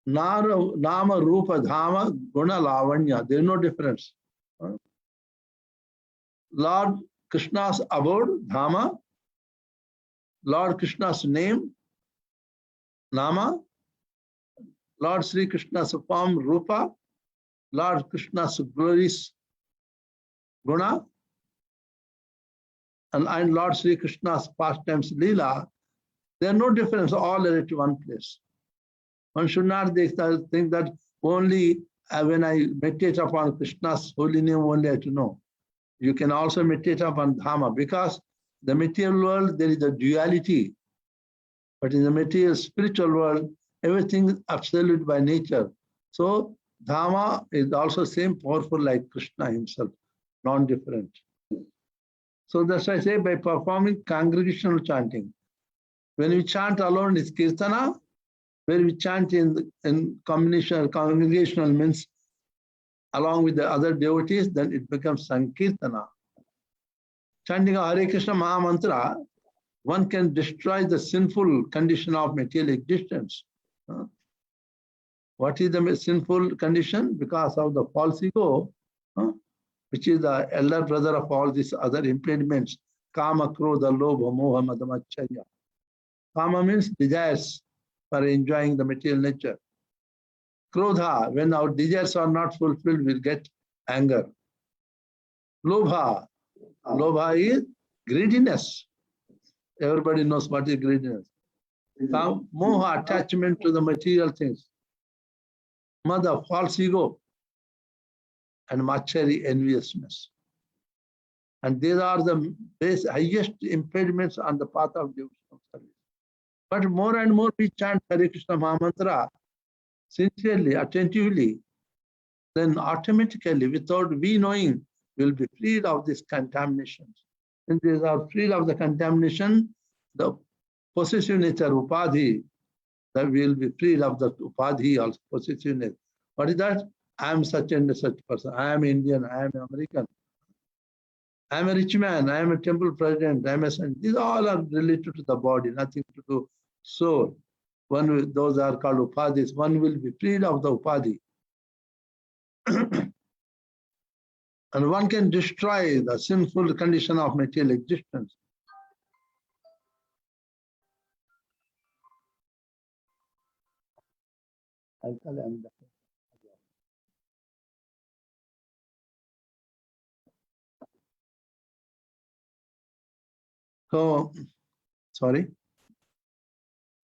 Nama, Rupa, Dhama, Guna, Lavanya, there is no difference. Lord Krishna's abode, Dhama, Lord Krishna's name, Nama, Lord Sri Krishna's form, Rupa, Lord Krishna's glories, Guna, and Lord Sri Krishna's pastimes, Leela, there are no difference, all are at one place. One should not think that only when I meditate upon Krishna's holy name only I have to know. You can also meditate upon Dhamma, because the material world, there is a duality. But in the material spiritual world, everything is absolute by nature. So Dhamma is also same powerful like Krishna himself, non-different. So that's why I say by performing congregational chanting. When we chant alone, it's Kirtana. When we chant in combination, congregational means along with the other devotees, then it becomes Sankirtana. Chanting a Hare Krishna Mahamantra, one can destroy the sinful condition of material existence. What is the sinful condition? Because of the false ego, which is the elder brother of all these other impediments. Kama, Krodha, Lobha, Moha, Madhamacharya. Kama means desires for enjoying the material nature. Krodha, when our desires are not fulfilled, we'll get anger. Lobha, Lobha is greediness. Everybody knows what is greediness. Moha, attachment to the material things. Mother, false ego, and Machari, enviousness. And these are the highest impediments on the path of devotional service. But more and more we chant Hare Krishna Mahamantra sincerely, attentively, then automatically, without we knowing, we will be freed of these contaminations. When these are freed of the contamination, the possessive nature, upadhi, that we will be freed of the upadhi, also possessiveness. What is that? I am such and such person. I am Indian. I am American. I am a rich man. I am a temple president. I am a son. These all are related to the body, nothing to do soul. Those are called upadhis. One will be freed of the upadhi. And one can destroy the sinful condition of material existence. So, sorry.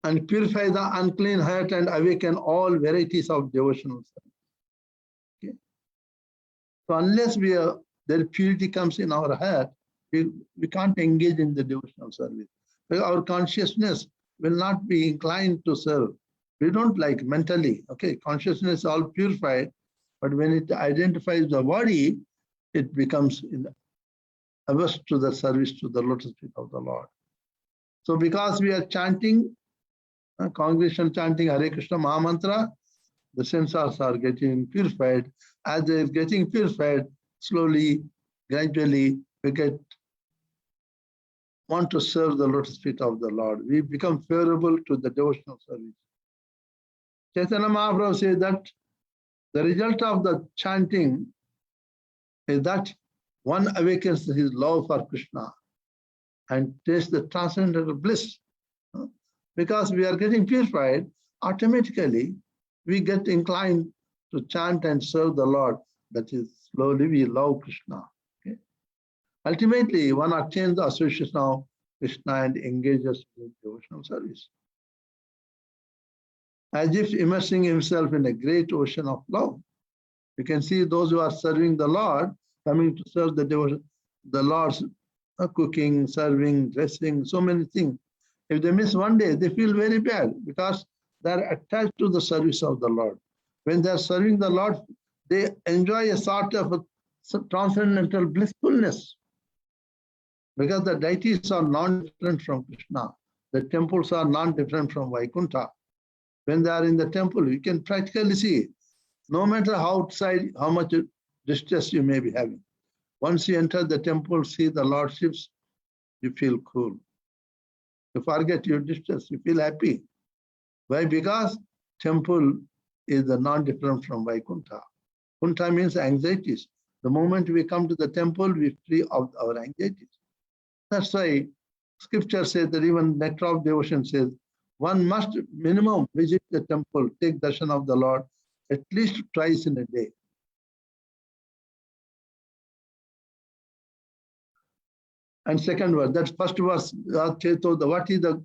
And purify the unclean heart and awaken all varieties of devotional service. Okay. So unless their purity comes in our heart, we can't engage in the devotional service. Because our consciousness will not be inclined to serve. We don't like mentally. Okay, consciousness is all purified, but when it identifies the body, it becomes averse to the service to the lotus feet of the Lord. So because we are chanting, congregation chanting Hare Krishna Mahamantra, the senses are getting purified. As they are getting purified, slowly, gradually, we want to serve the lotus feet of the Lord. We become favorable to the devotional service. Caitanya Mahaprabhu says that the result of the chanting is that one awakens his love for Krishna and tastes the transcendental bliss. Because we are getting purified, automatically we get inclined to chant and serve the Lord. That is, slowly we love Krishna. Okay? Ultimately, one attains the association of Krishna and engages in devotional service. As if immersing himself in a great ocean of love. You can see those who are serving the Lord, coming to serve the devotion, the Lord's cooking, serving, dressing, so many things. If they miss one day, they feel very bad because they are attached to the service of the Lord. When they are serving the Lord, they enjoy a sort of a transcendental blissfulness because the deities are non-different from Krishna. The temples are non-different from Vaikuntha. When they are in the temple, you can practically see, no matter outside, how much distress you may be having. Once you enter the temple, see the lordships, you feel cool. You forget your distress, you feel happy. Why? Because temple is the non-different from Vaikuntha. Vaikuntha means anxieties. The moment we come to the temple, we free of our anxieties. That's why scripture says that even Nectar of Devotion says, one must minimum visit the temple, take darshan of the Lord at least twice in a day. And second verse, that first verse, what is the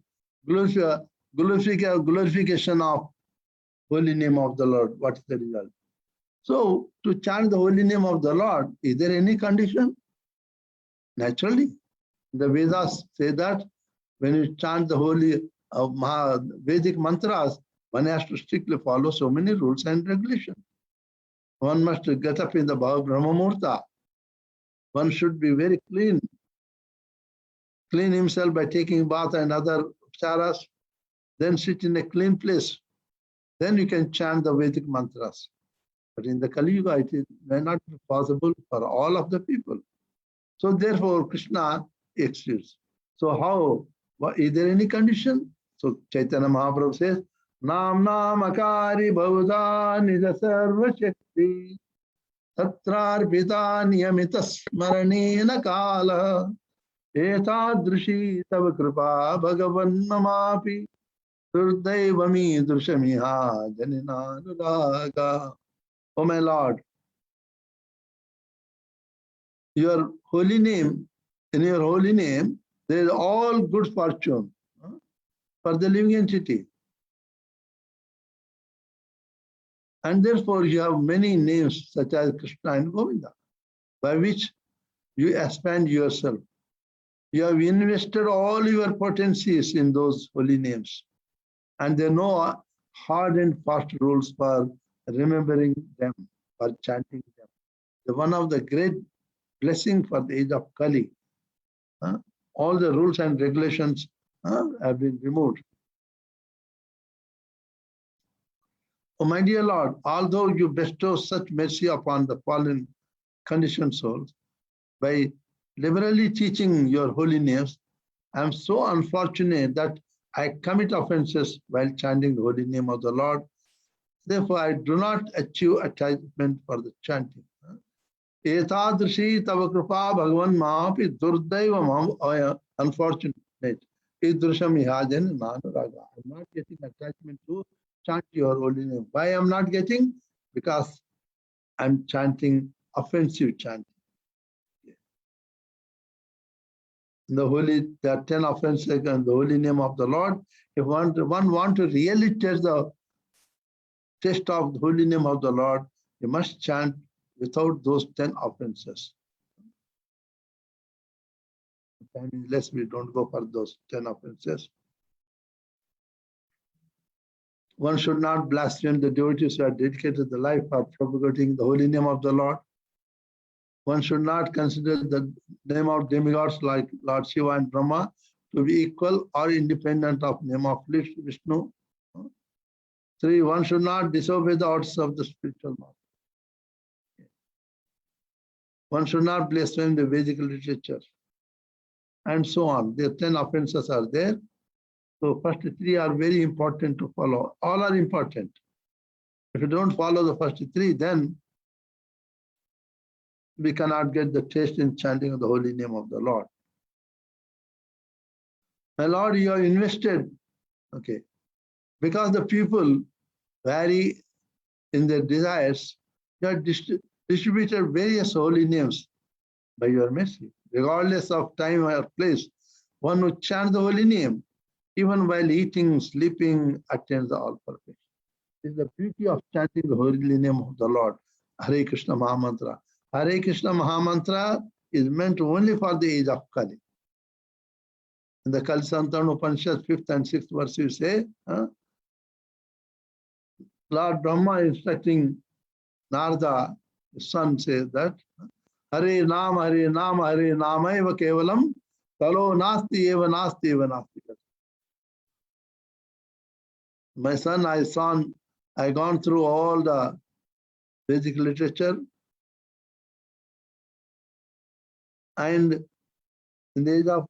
glorification of holy name of the Lord? What is the result? So, to chant the holy name of the Lord, is there any condition? Naturally. The Vedas say that when you chant the holy Vedic mantras, one has to strictly follow so many rules and regulations. One must get up in the Brahma Muhurta. One should be very clean himself by taking bath and other upacharas, then sit in a clean place. Then you can chant the Vedic mantras. But in the Kali Yuga, it may not be possible for all of the people. So therefore, Krishna exists. So how? Is there any condition? So Chaitanya Mahaprabhu says, Nam Namakari Bhavudha Nija Sarva Shakti Tatrarpita Niyamita Smaranena Kala Etadrishi Tava Kripa Bhagavan Mamapi Surdaivami Drushamiha Janina Nuraga. Oh my Lord, your holy name, in your holy name, there is all good fortune for the living entity. And therefore you have many names such as Krishna and Govinda, by which you expand yourself. You have invested all your potencies in those holy names. And there are no hard and fast rules for remembering them, for chanting them. One of the great blessings for the age of Kali, all the rules and regulations have been removed. Oh, my dear Lord, although you bestow such mercy upon the fallen conditioned souls, by liberally teaching your holy names, I am so unfortunate that I commit offenses while chanting the holy name of the Lord. Therefore, I do not achieve attachment for the chanting. Etadrishi tava kripa bhagavan maapi durdaiva mam unfortunate. Idrusham ihajan manuraga. I am not getting attachment to chant your holy name. Why I am not getting? Because I am chanting offensive chanting. The holy, there are 10 offenses in the holy name of the Lord. If one want to really test the taste of the holy name of the Lord, you must chant without those 10 offenses. Time is less, we don't go for those 10 offenses. One should not blaspheme the devotees who have dedicated the life for propagating the holy name of the Lord. One should not consider the name of demigods like Lord Shiva and Rama to be equal or independent of name of Vishnu. 3. One should not disobey the orders of the spiritual master. One should not blaspheme the Vedic literature, and so on. The 10 offenses are there. So first 3 are very important to follow. All are important. If you don't follow the first 3, then we cannot get the taste in chanting of the holy name of the Lord. My Lord, you have invested, okay, because the people vary in their desires, you have distributed various holy names by your mercy. Regardless of time or place, one who chants the holy name, even while eating, sleeping, attains the all perfection. This is the beauty of chanting the holy name of the Lord. Hare Krishna Mahamantra. Hare Krishna Mahamantra is meant only for the age of Kali. In the Kali Santan Upanishad, 5th and 6th verse, you say, Lord Brahma instructing Narada, his son, says that, Hare Nama, Hare Nama, Hare Nama eva kevalam, Kalo nasti eva nasti eva nasti. My son, I gone through all the Vedic literature, and in the age of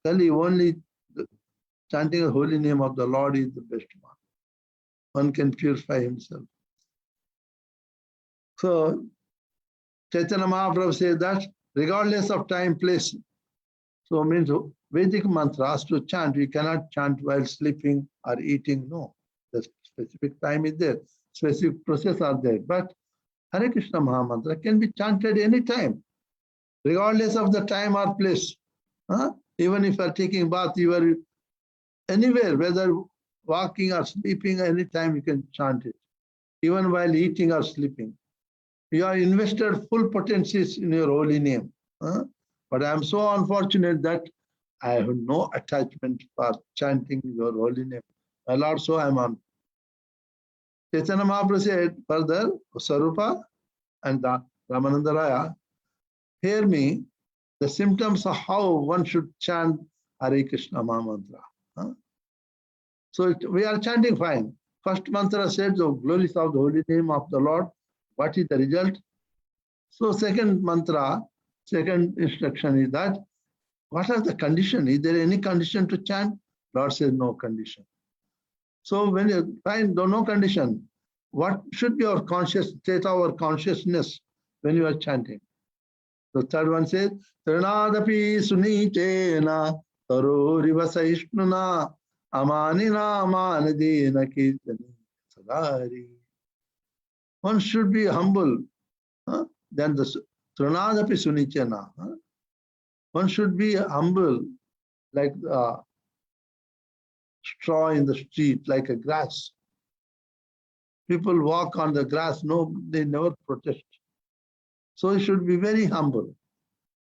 Kali, only the chanting the holy name of the Lord is the best one. One can purify himself. So, Caitanya Mahaprabhu says that regardless of time, place, so means Vedic mantras to chant, we cannot chant while sleeping or eating, no. The specific time is there, specific process are there. But Hare Krishna Mahamantra can be chanted anytime, regardless of the time or place. Even if you are taking bath, you are anywhere, whether walking or sleeping, anytime you can chant it, even while eating or sleeping. You are invested full potencies in your holy name. But I am so unfortunate that I have no attachment for chanting your holy name. My Lord, so I am on. Caitanya Mahaprabhu said further, Sarupa and Ramananda Raya, hear me, the symptoms of how one should chant Hare Krishna Mahamantra. So we are chanting fine. First mantra said the glories of the holy name of the Lord. What is the result? So second mantra, second instruction is that, what are the condition? Is there any condition to chant? Lord says no condition. So when you find no condition, what should be our conscious state of our consciousness when you are chanting? The third one says, Trinadapi sunichena taroriva saishnuna amanina amanadena kirtani sadari. One should be humble. Then the Trinadapi sunichena. One should be humble like straw in the street, like a grass. People walk on the grass, no, they never protest. So you should be very humble.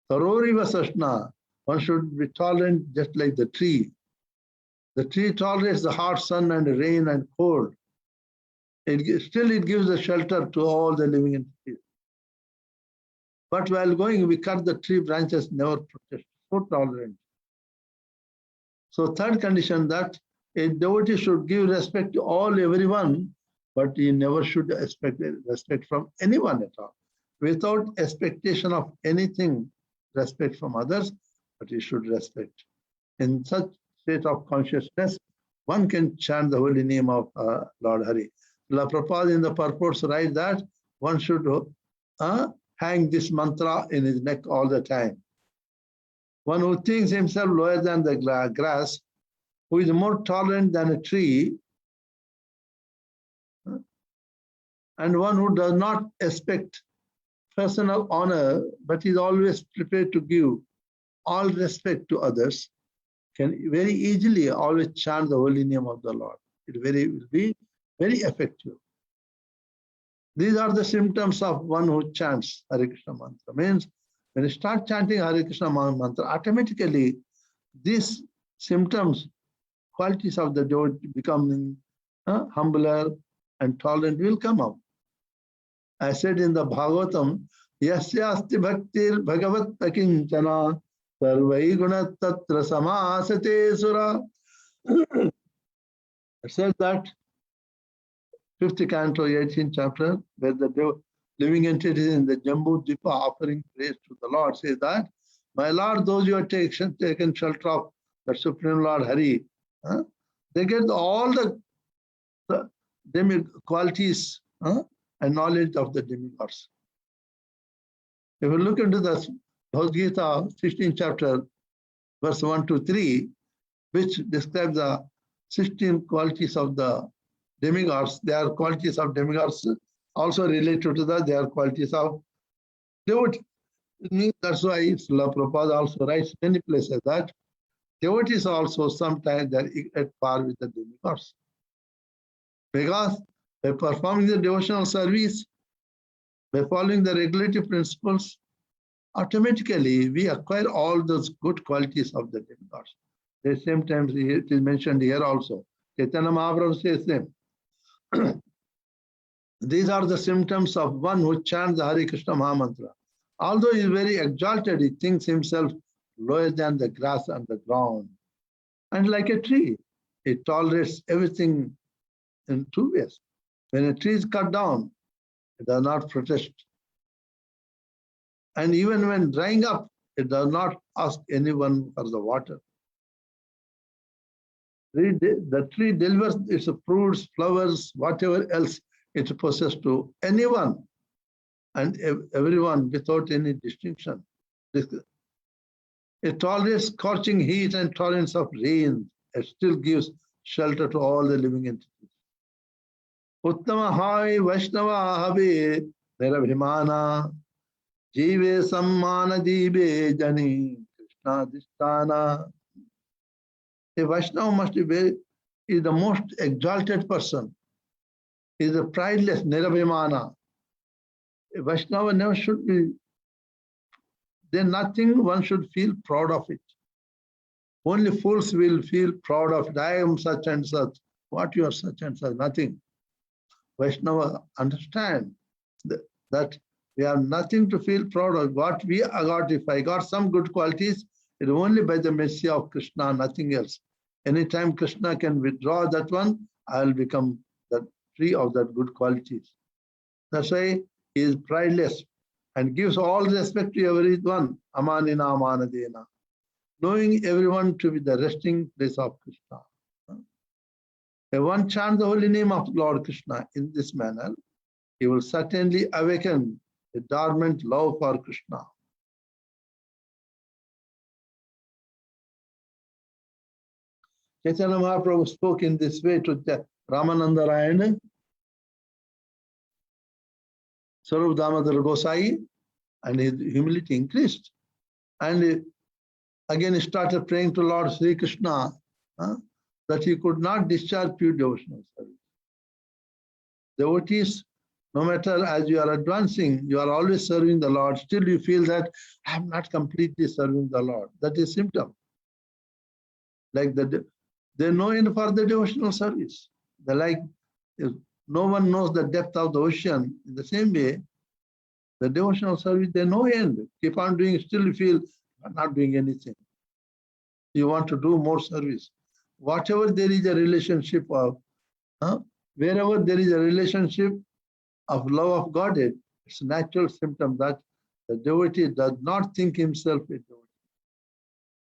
Taroriva sashna, one should be tolerant just like the tree. The tree tolerates the hot sun and rain and cold. Still it gives a shelter to all the living entities. But while going, we cut the tree branches, never protest. So tolerant. So third condition, that a devotee should give respect to everyone, but he never should expect respect from anyone at all. Without expectation of anything, respect from others, but he should respect. In such state of consciousness, one can chant the holy name of Lord Hari. Srila Prabhupada in the purports write that one should hang this mantra in his neck all the time. One who thinks himself lower than the grass, who is more tolerant than a tree, and one who does not expect personal honor, but is always prepared to give all respect to others, can very easily always chant the holy name of the Lord. It will be very effective. These are the symptoms of one who chants Hare Krishna mantra. Means when you start chanting Hare Krishna mantra, automatically these symptoms, qualities of the devotee becoming humbler and tolerant will come up. I said in the Bhagavatam, Yasyasti bhaktir bhagavat pakinchana sarvai guna tatra samasate sura. I said that 5th canto, 18th chapter, where the living entities in the Jambu Dipa offering praise to the Lord, say that, my Lord, those you have taken shelter of the Supreme Lord Hari, they get all the qualities and knowledge of the demigods. If you look into the Bhagavad Gita, 16th chapter, verse 1 to 3, which describes the 16 qualities of the demigods, they are qualities of demigods also related to that, they are qualities of devotees. It means that's why Srila Prabhupada also writes many places that devotees also sometimes they are at par with the demigods. Because by performing the devotional service, by following the regulative principles, automatically we acquire all those good qualities of the demigods. At the same time, it is mentioned here also. Caitanya Mahaprabhu says them. These are the symptoms of one who chants the Hare Krishna Mahamantra. Although he is very exalted, he thinks himself lower than the grass and the ground. And like a tree, he tolerates everything in two ways. When a tree is cut down, it does not protest. And even when drying up, it does not ask anyone for the water. The tree delivers its fruits, flowers, whatever else it possesses to anyone and everyone without any distinction. It tolerates scorching heat and torrents of rain. It still gives shelter to all the living entities. Uttama hai Vaishnava habe nirabhimana jive sammana jive jani Krishna disthana. A Vaishnava must be is the most exalted person, is a prideless nirabhimana. A Vaishnava never should be, then nothing one should feel proud of it. Only fools will feel proud of it. I am such and such. What you are such and such, nothing. Vaishnava understand that we have nothing to feel proud of. What we got, if I got some good qualities, it is only by the mercy of Krishna, nothing else. Anytime Krishna can withdraw that one, I will become free of that good qualities. That's why he is prideless and gives all respect to everyone. Amanina amanadena. Knowing everyone to be the resting place of Krishna. If one chants the holy name of Lord Krishna in this manner, he will certainly awaken a dormant love for Krishna. Caitanya Mahaprabhu spoke in this way to Ramananda Rayana, Sarup Damodar Gosai, and his humility increased. And again he started praying to Lord Sri Krishna that he could not discharge pure devotional service. devotees, no matter as you are advancing, you are always serving the Lord. Still you feel that I am not completely serving the Lord. That is symptom. Like they know in for the devotional service. They like, if no one knows the depth of the ocean. In the same way, the devotional service, they know end. Keep on doing, still you feel not doing anything. You want to do more service. Whatever there is a relationship of, wherever there is a relationship of love of Godhead, it's a natural symptom that the devotee does not think himself a devotee.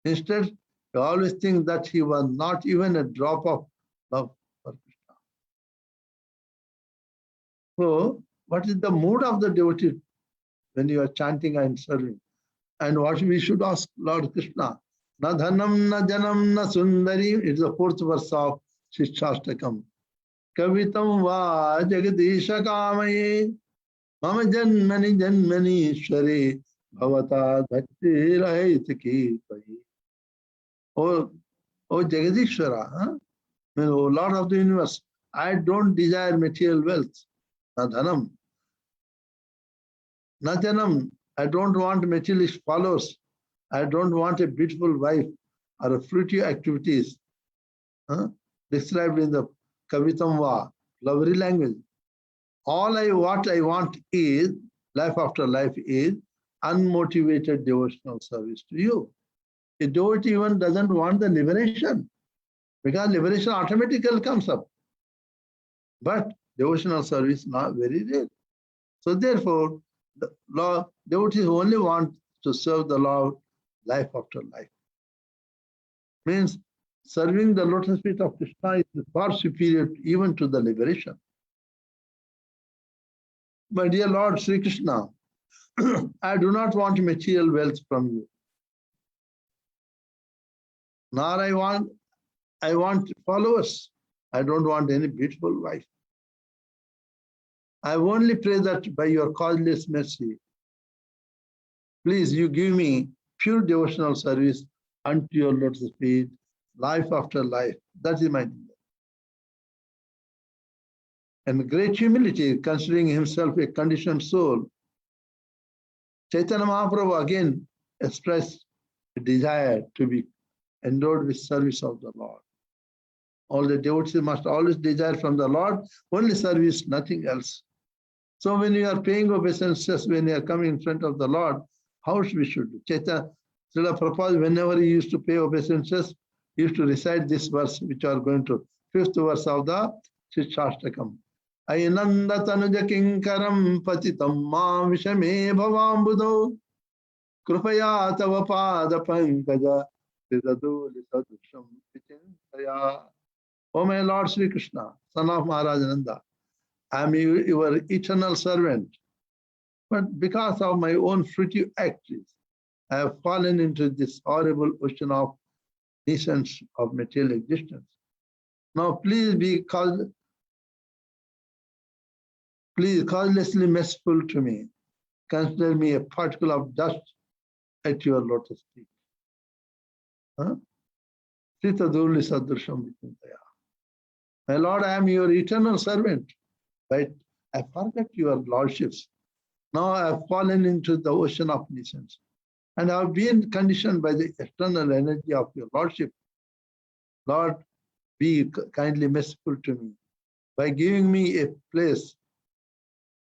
Instead, he always thinks that he was not even a drop of love for Krishna. So, what is the mood of the devotee when you are chanting and serving? And what we should ask Lord Krishna? Na dhanam, na janam, na sundari. It's the fourth verse of Shishastakam. Kavitam va jagadisha kamaye. Mama janmani janmani ishware. Bhavata bhakti rahitaki pahi. Oh Jagadishwara, oh Lord of the universe, I don't desire material wealth. Na dhanam. Na janam. I don't want materialist followers. I don't want a beautiful wife or a fruity activities described in the Kavitamva, lovely language. What I want is, life after life is, unmotivated devotional service to you. A devotee even doesn't want the liberation, because liberation automatically comes up. But devotional service not very rare. So therefore, the Lord, devotees only want to serve the Lord life after life. Means serving the lotus feet of Krishna is far superior even to the liberation. My dear Lord Sri Krishna, I do not want material wealth from you. Nor I want followers. I don't want any beautiful wife. I only pray that by your causeless mercy, please you give me pure devotional service unto your lotus feet, life after life. That is my desire. And great humility, considering himself a conditioned soul, Caitanya Mahaprabhu again expressed a desire to be endowed with service of the Lord. All the devotees must always desire from the Lord only service, nothing else. So when you are paying obeisances, when you are coming in front of the Lord, how we should do? Chaitanya Srila Prabhupada, whenever he used to pay obeisances, he used to recite this verse, which are going to fifth verse of the Shishastakam. Ainanda tanuja kinkaram patitam ma vishame bhavambudo krupaya tava pada pankaja sidaduli sadusham vichintaya. O my Lord Sri Krishna, son of Maharaj Nanda, I am your eternal servant. But because of my own fruitive acts, I have fallen into this horrible ocean of nuisance of material existence. Now please be causelessly merciful to me. Consider me a particle of dust at your lotus feet. Sitadurli sadrusham vichintaya. My Lord, I am your eternal servant, but I forget your lordships. Now I have fallen into the ocean of nuisance, and I have been conditioned by the external energy of your lordship. Lord, be kindly merciful to me by giving me a place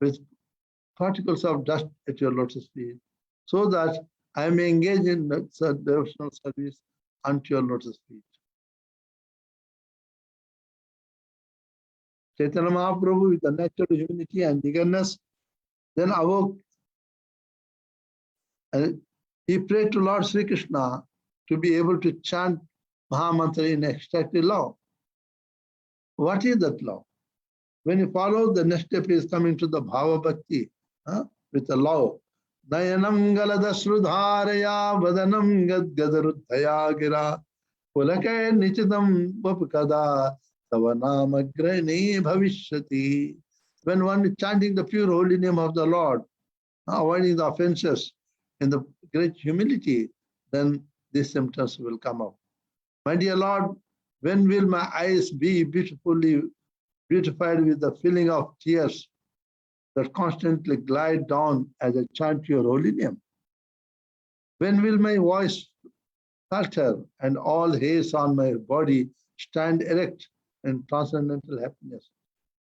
with particles of dust at your lotus feet, so that I may engage in devotional service unto your lotus feet. Caitanya Mahaprabhu, with the natural humility and eagerness, then awoke, and he prayed to Lord Sri Krishna to be able to chant Mahamantra in extractive love. What is that love? When you follow, the next step is coming to the Bhava Bhakti with the love. Nayanam galada srudharaya vadanam gadgadarudhaya gira pulake nichitam vapukada savanamagrani bhavishyati. When one is chanting the pure holy name of the Lord, avoiding the offenses in the great humility, then these symptoms will come up. My dear Lord, when will my eyes be beautifully beautified with the feeling of tears that constantly glide down as I chant your holy name? When will my voice falter and all hairs on my body stand erect in transcendental happiness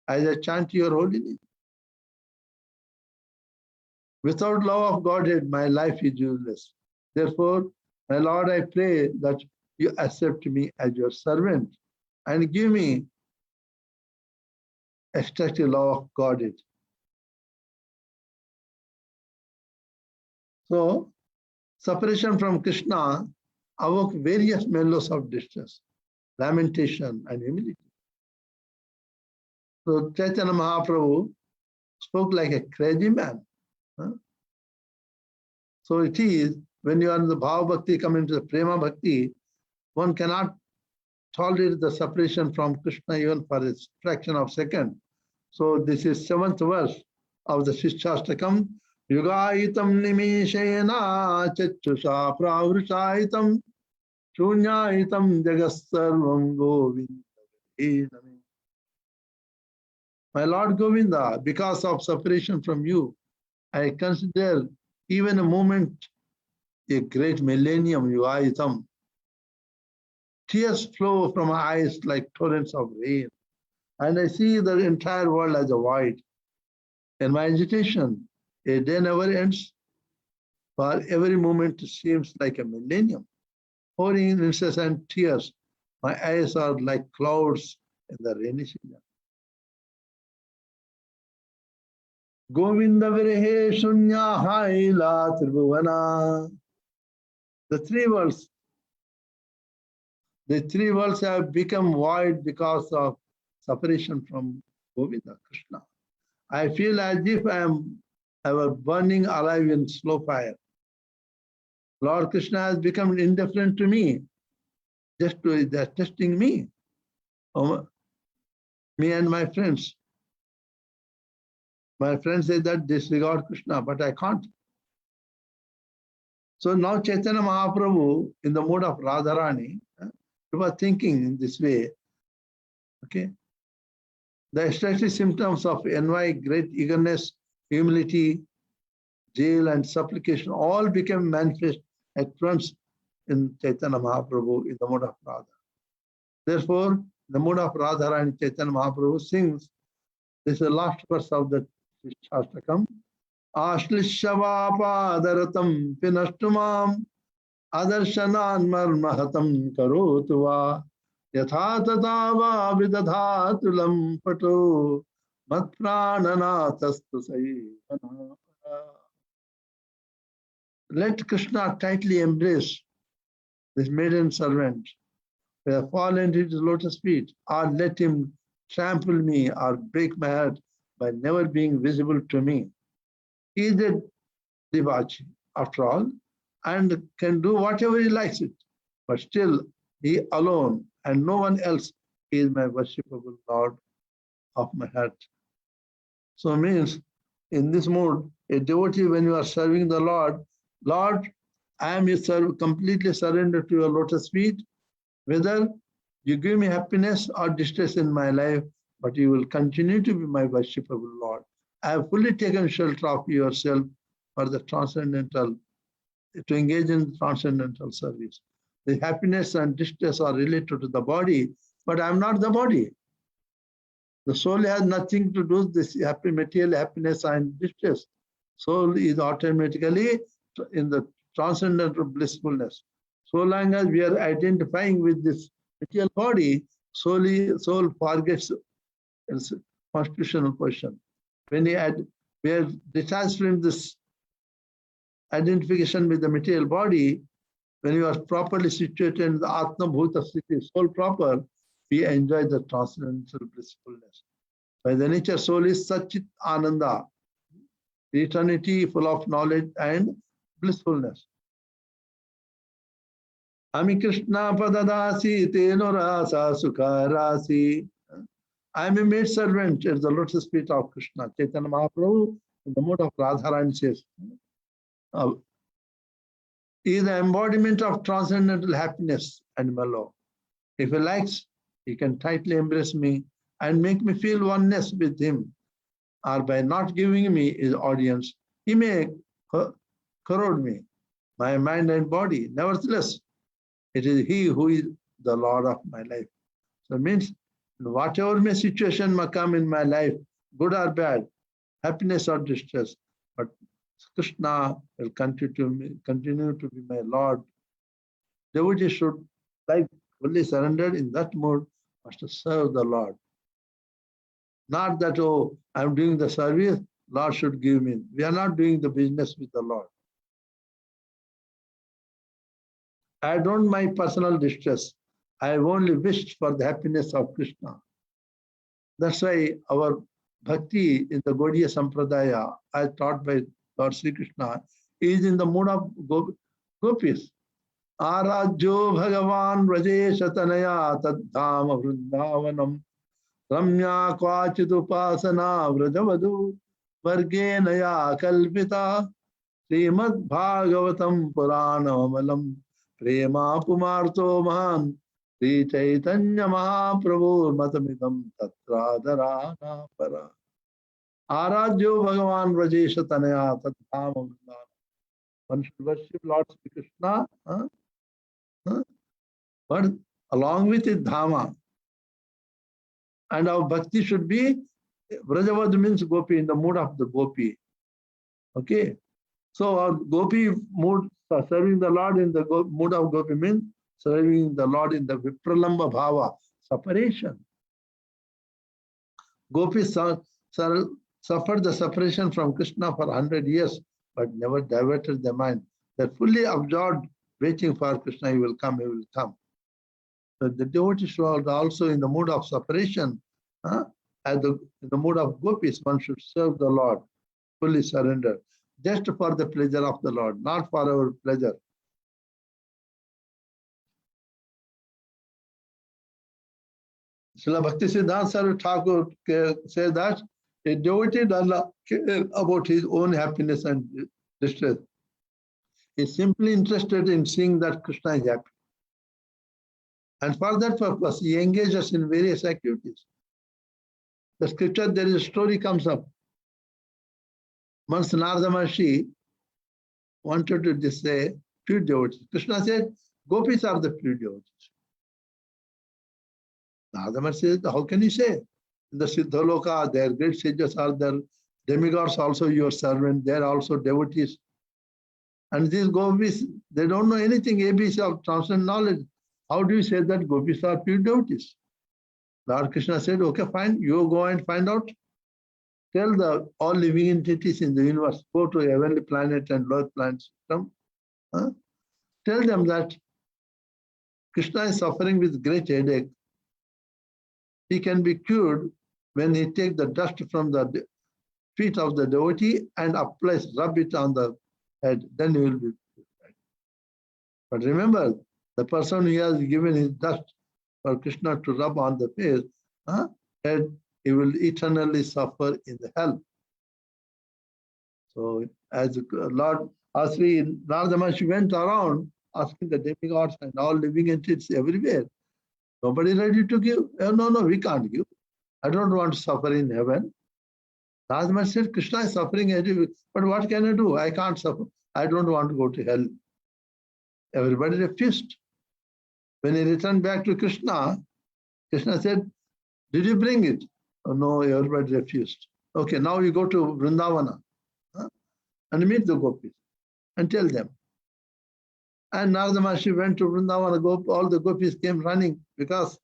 as I chant your holy name? Without love of Godhead, my life is useless. Therefore, my Lord, I pray that you accept me as your servant and give me ecstatic love of Godhead. So, separation from Krishna awoke various mellows of distress, lamentation, and humility. So, Chaitanya Mahaprabhu spoke like a crazy man. So it is, when you are in the Bhava Bhakti, come into the Prema Bhakti, one cannot tolerate the separation from Krishna even for a fraction of a second. So this is 7th verse of the Shishtastakam. Yugaitam nimishena chachusha pravrishaitam shunyaitam jagasarvam govinda. My Lord Govinda, because of separation from you, I consider even a moment a great millennium, Yugaitam. Tears flow from my eyes like torrents of rain, and I see the entire world as a void. In my agitation, a day never ends, for every moment seems like a millennium. Pouring incessant tears, my eyes are like clouds in the rainy season. Govinda Virehe Shunya Haila Tribhuvana. The three worlds have become void because of separation from Govinda, Krishna. I feel as if I were burning alive in slow fire. Lord Krishna has become indifferent to me, they're testing me, me and my friends. My friends say that disregard Krishna, but I can't. So now Chaitanya Mahaprabhu, in the mode of Radharani, was thinking in this way. Okay. The ecstatic symptoms of envy, great eagerness, humility, zeal, and supplication all became manifest at once in Chaitanya Mahaprabhu in the mode of Radha. Therefore, the mode of Radharani, Chaitanya Mahaprabhu sings. This is the last verse of the Shastakam. Ashlishavapādaratam pinashtumam adarshanan marmahatam karotuva yatha tatava vidadhatulam pato matprananatastu sayana. Let Krishna tightly embrace this maiden servant, fall into his lotus feet, or let him trample me or break my heart by never being visible to me. He is a Divachi, after all, and can do whatever he likes it. But still, he alone and no one else is my worshipable Lord of my heart. So means, in this mode, a devotee, when you are serving the Lord, Lord, I am completely surrendered to your lotus feet, whether you give me happiness or distress in my life, but you will continue to be my worshipable Lord. I have fully taken shelter of yourself for the transcendental, to engage in transcendental service. The happiness and distress are related to the body, but I am not the body. The soul has nothing to do with this material happiness and distress. Soul is automatically in the transcendental blissfulness. So long as we are identifying with this material body, soul forgets its constitutional position. When we are detached from this identification with the material body, when you are properly situated in the Atma Bhuta Sthiti, soul proper, we enjoy the transcendental blissfulness. By the nature, soul is Satchit Ananda, the eternity full of knowledge and blissfulness. Ami Krishna Padadasi Teno Rasa Sukha Rasi. I am a maid servant at the lotus feet of Krishna. Chaitanya Mahaprabhu, in the mode of Radharani, says, he is the embodiment of transcendental happiness and mellow. If he likes, he can tightly embrace me and make me feel oneness with him, or by not giving me his audience, he may corrode me, my mind and body. Nevertheless, it is he who is the Lord of my life. So it means whatever may situation may come in my life, good or bad, happiness or distress, but Krishna will continue to be my Lord. Devotee should, like fully surrendered in that mode, must serve the Lord. Not that, oh, I'm doing the service, Lord should give me. We are not doing the business with the Lord. I don't mind personal distress. I have only wished for the happiness of Krishna. That's why our bhakti in the Gaudiya Sampradaya, as taught by Lord Sri Krishna, is in the mood of gopis. Arajyo Bhagavan Vrajesha Tanaya Tadhama Vrindavanam Ramya Kvachit Upasana Vrajavadu Vargenaya Kalpita Srimad Bhagavatam Puranamalam Prema Pumarto Mahan Sri Caitanya Mahaprabhu Matamidam Tatradharana Para Arajyo Bhagavan Vrajesha Tanaya Tadhama Vrindavanam. One should worship Lord Sri Krishna, but along with it, Dhama. And our bhakti should be, Vrajavad means gopi, in the mood of the gopi. Okay. So our gopi mood, serving the Lord in the mood of gopi means serving the Lord in the vipralamba bhava, separation. Gopis suffered the separation from Krishna for 100 years, but never diverted their mind. They're fully absorbed, waiting for Krishna, he will come, he will come. So the devotees are also in the mood of separation. In the mood of gopis, one should serve the Lord, fully surrender, just for the pleasure of the Lord, not for our pleasure. Srila Bhaktisiddhanta Saraswati Thakur says that a devotee does not care about his own happiness and distress. He is simply interested in seeing that Krishna is happy. And for that purpose, he engages in various activities. The scripture, there is a story comes up. Once Narada Maharshi wanted to just say pure devotees. Krishna said, gopis are the pure devotees. Narada Maharshi said, how can you say? In the Siddhaloka, their great sages are there. Demigods also your servant. They are also devotees. And these gopis, they don't know anything, ABC of transcendent knowledge. How do you say that gopis are pure devotees? Lord Krishna said, okay, fine, you go and find out. Tell all living entities in the universe, go to heavenly planet and lower planet system. Tell them that Krishna is suffering with great headache. He can be cured when he takes the dust from the feet of the devotee and rub it on the head, then he will be cured. But remember, the person who has given his dust for Krishna to rub on the face, head, he will eternally suffer in the hell. So, as Lord Sri Narada Maharshi went around asking the demigods and all living entities everywhere, nobody ready to give. No, we can't give. I don't want to suffer in heaven. Narada Maharshi said, Krishna is suffering everywhere, but what can I do? I can't suffer. I don't want to go to hell. Everybody refused. When he returned back to Krishna, Krishna said, did you bring it? Oh, no, everybody refused. Okay, now you go to Vrindavana and meet the gopis and tell them. And Narada Maharshi went to Vrindavana, all the gopis came running because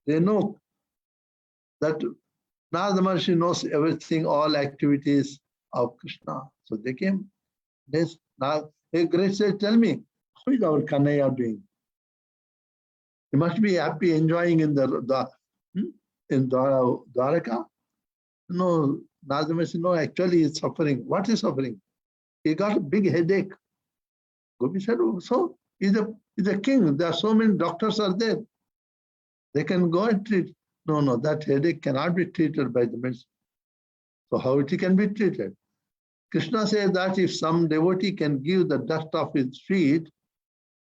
they know that Narada Maharshi knows everything, all activities of Krishna. So they came. Now, hey, great sage, tell me, how is our Kanhaiya doing? He must be happy, enjoying in in Dwaraka. No, Narada Maharshi, no, actually he is suffering. What is suffering? He got a big headache. Gopi said, oh, so he's a king. There are so many doctors are there. They can go and treat. No, that headache cannot be treated by the medicine. So how it can be treated? Krishna says that if some devotee can give the dust off his feet,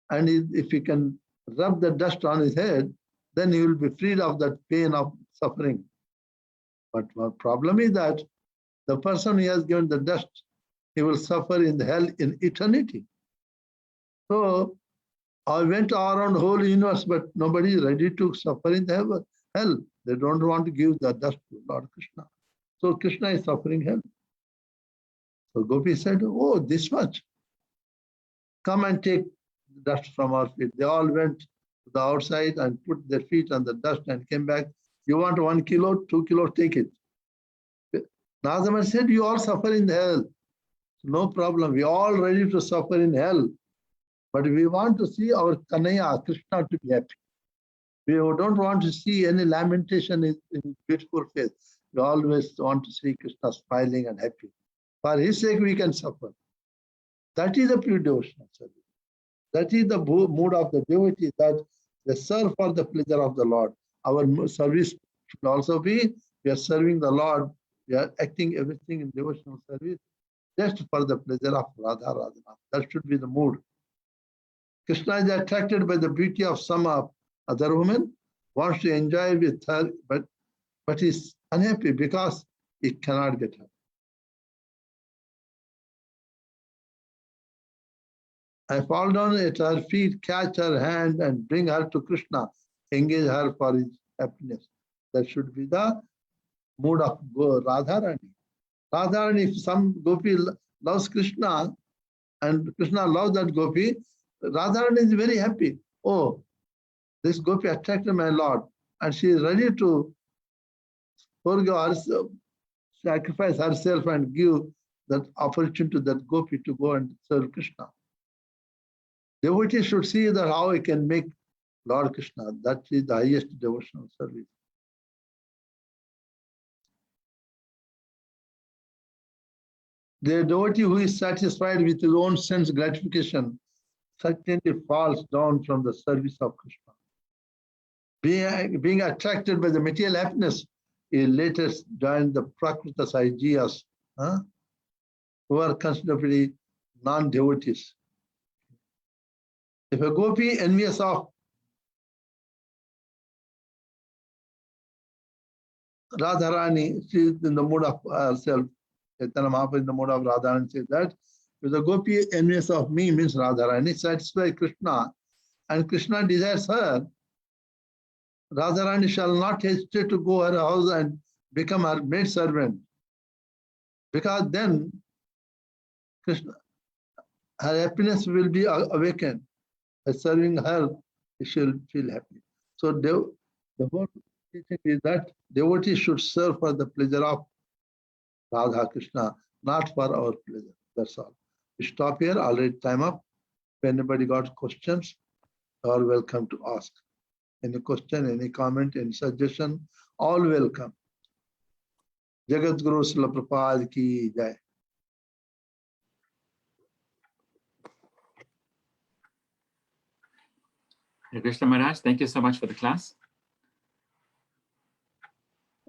and if he can rub the dust on his head, then he will be freed of that pain of suffering. But one problem is that the person who has given the dust, he will suffer in the hell in eternity. So I went around whole universe, but nobody is ready to suffer in the hell. They don't want to give the dust to Lord Krishna. So Krishna is suffering hell. So Gopi said, oh, this much. Come and take dust from our feet. They all went to the outside and put their feet on the dust and came back. You want 1 kilo, 2 kilos, take it. Nadaman said, you all suffer in hell. No problem. We all ready to suffer in hell. But we want to see our Kanaya, Krishna, to be happy. We don't want to see any lamentation in beautiful face. We always want to see Krishna smiling and happy. For his sake, we can suffer. That is the pure devotional service. That is the mood of the devotee, that they serve for the pleasure of the Lord. Our service should also be, we are serving the Lord, we are acting everything in devotional service just for the pleasure of Radha Radhana. That should be the mood. Krishna is attracted by the beauty of some other woman, wants to enjoy with her, but is unhappy because he cannot get her. I fall down at her feet, catch her hand, and bring her to Krishna, engage her for his happiness. That should be the mood of Radharani. Radharani, if some gopi loves Krishna, and Krishna loves that gopi, Radharani is very happy. Oh, this gopi attracted my Lord, and she is ready to forego herself, sacrifice herself, and give that opportunity to that gopi to go and serve Krishna. Devotee should see that how he can make Lord Krishna. That is the highest devotional service. The devotee who is satisfied with his own sense gratification certainly falls down from the service of Krishna. Being attracted by the material happiness, he later joined the Prakritas ideas, who are considered to be non-devotees. If a gopi envious of Radharani, she is in the mood of herself. Caitanya Mahaprabhu in the mood of Radharani says that if the gopi envious of me means Radharani, satisfy Krishna, and Krishna desires her, Radharani shall not hesitate to go to her house and become her maid servant. Because then Krishna, her happiness will be awakened. By serving her, she will feel happy. So the whole teaching is that devotees should serve for the pleasure of Radha Krishna, not for our pleasure. That's all. We stop here. Already time up. If anybody got questions, you are welcome to ask. Any question, any comment, any suggestion, all welcome. Jagat Guru Srila Prabhupada ki jai. Hare Krishna Maharaj, thank you so much for the class.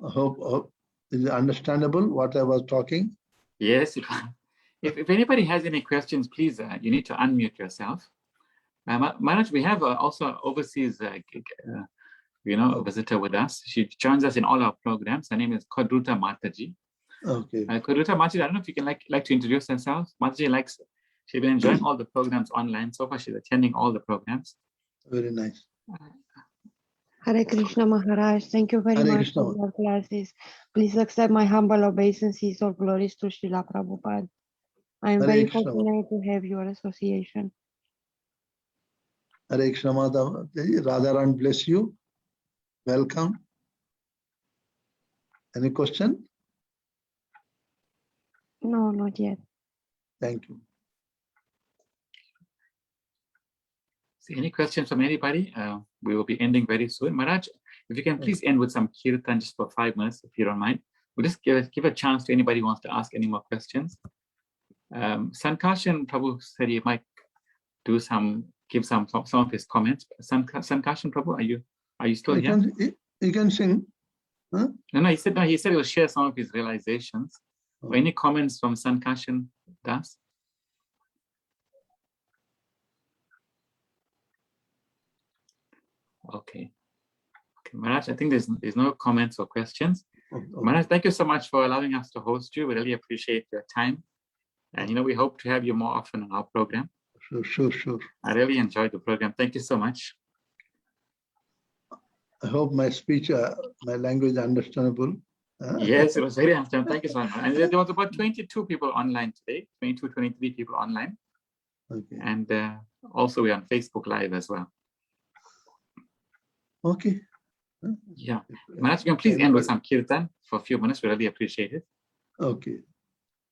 I hope is it understandable what I was talking? Yes. If anybody has any questions, please, you need to unmute yourself. Maharaj, we have also overseas, a visitor with us. She joins us in all our programs. Her name is Kodruta Mataji. Okay. Kodruta Mataji, I don't know if you can like to introduce herself. Mataji she's been enjoying all the programs online. So far, she's attending all the programs. Very nice. Hare Krishna Maharaj, thank you very Hare much Krishna. for your classes. Please accept my humble obeisances or glories to Srila Prabhupada. I am Hare very Krishna. fortunate to have your association. Hare Krishna Mata. Radharan bless you. Welcome. Any question? No, not yet. Thank you. So any questions from anybody? We will be ending very soon. Maharaj, if you can please end with some kirtan just for 5 minutes, if you don't mind. We'll just give a chance to anybody who wants to ask any more questions. Sankarshan Prabhu said he might give some of his comments. Sankarshan Prabhu, are you still here? You can sing. Huh? No, he said he'll share some of his realizations. Oh. Any comments from Sankarshan Das? Okay, Maharaj, I think there's no comments or questions. Maharaj, thank you so much for allowing us to host you. We really appreciate your time. And, we hope to have you more often on our program. Sure. I really enjoyed the program. Thank you so much. I hope my speech, my language understandable. Yes, it was very understandable. Thank you so much. And there was about 22 people online today, 22, 23 people online. Okay. And also we're on Facebook Live as well. Okay. Yeah. Maharaj, you can please end with some kirtan for a few minutes. We really appreciate it. Okay.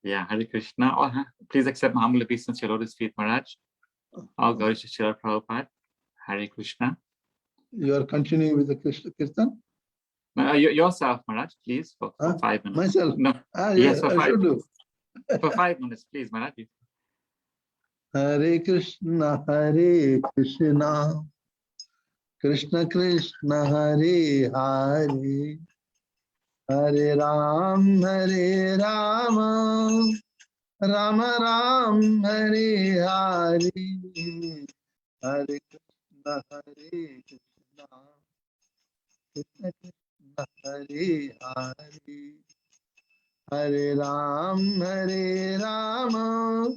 Yeah, Hare Krishna. Please accept my humble obeisance to your lotus feet, Maharaj. All glories to Srila Prabhupada. Hare Krishna. You are continuing with the Kirtan? Yourself, Maharaj, please, for 5 minutes. Myself? No. Yes, For I 5 should do. minutes. For 5 minutes, please, Maharaj. Hare Krishna, Hare Krishna, Krishna Krishna, Hare Hare, Hare Ram, Hare Rama, Rama Ram, Hare Hare, Hare Krishna, Hare Krishna, Krishna Krishna, Hare Hare, Hare Ram, Hare Rama,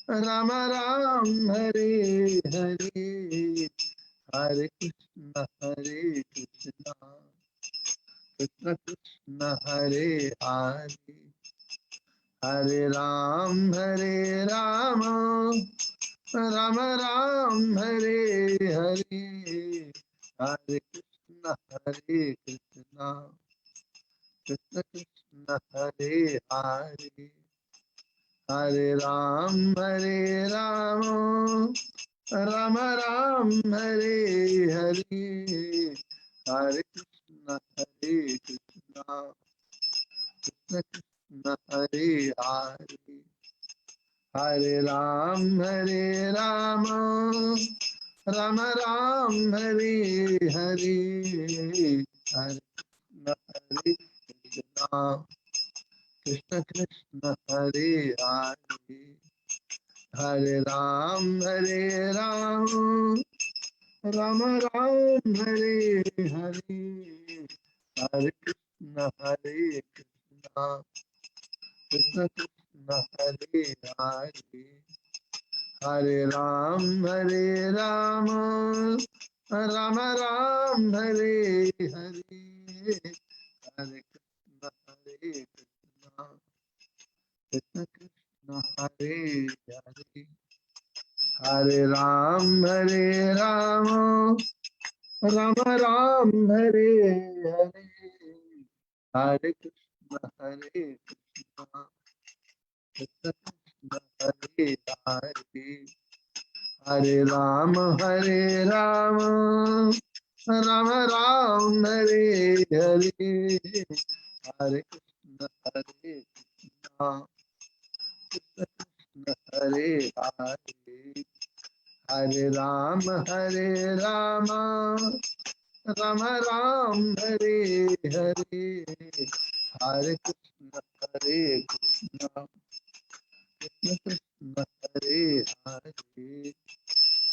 Rama Ram, Hare Hare, Hare Krishna, Hare Krishna, Krishna Krishna, Hare Hare, Hare Ram, Hare Rama, Rama Ram, Hare Hare, Hare Krishna, Hare Krishna, Krishna Krishna, Hare Hare, Hare Ram, Hare Rama, Rama Ram, Hare Hare, Hare Krishna, Hare Krishna, Krishna Krishna, Hare Hare, Hare Ram, Hare Rama, Rama Ram, Hare Hare, Hare Krishna, Hare Krishna, Krishna Krishna, Hare Hare, Hare Ram, Hare Ram, Rama Ram, Hare Hare, Hare Krishna, Hare Krishna, Krishna Krishna, Hare Hare, Hare Ram, Hare Rama, Rama Ram, Hare Hare, Hare Krishna, Hare Krishna, Krishna Krishna, Hare Hare, Hare Ram, Hare Rama, Rama Ram, Hare Hare, Hare Krishna, Hare Krishna, Krishna Krishna, Hare Hare, Hare Ram, Hare Rama, Rama Ram, Hare Hare, Hare Krishna, Hare Krishna, Krishna Krishna, Hare Hare, Hare Ram, Hare Rama, Rama Ram, Hare Hare, Hare Krishna, Hare Krishna, Krishna Krishna, Hare Hare,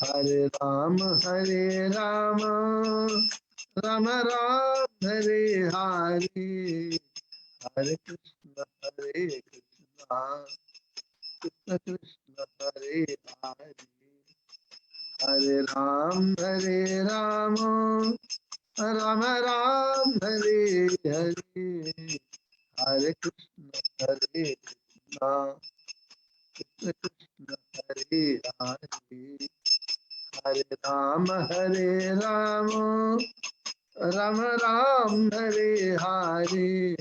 Hare Ram, Hare Rama, Rama Ram, Hare Hare, Hare Krishna, Hare Krishna, Krishna Krishna, Hare Hare, Hare Ram, Hare Rama, Rama Ram, Hare Hare, Hare Krishna, Hare Krishna, Krishna Krishna, Hare Hare, Hare Ram, Hare Rama, Rama Ram, Hare Hare,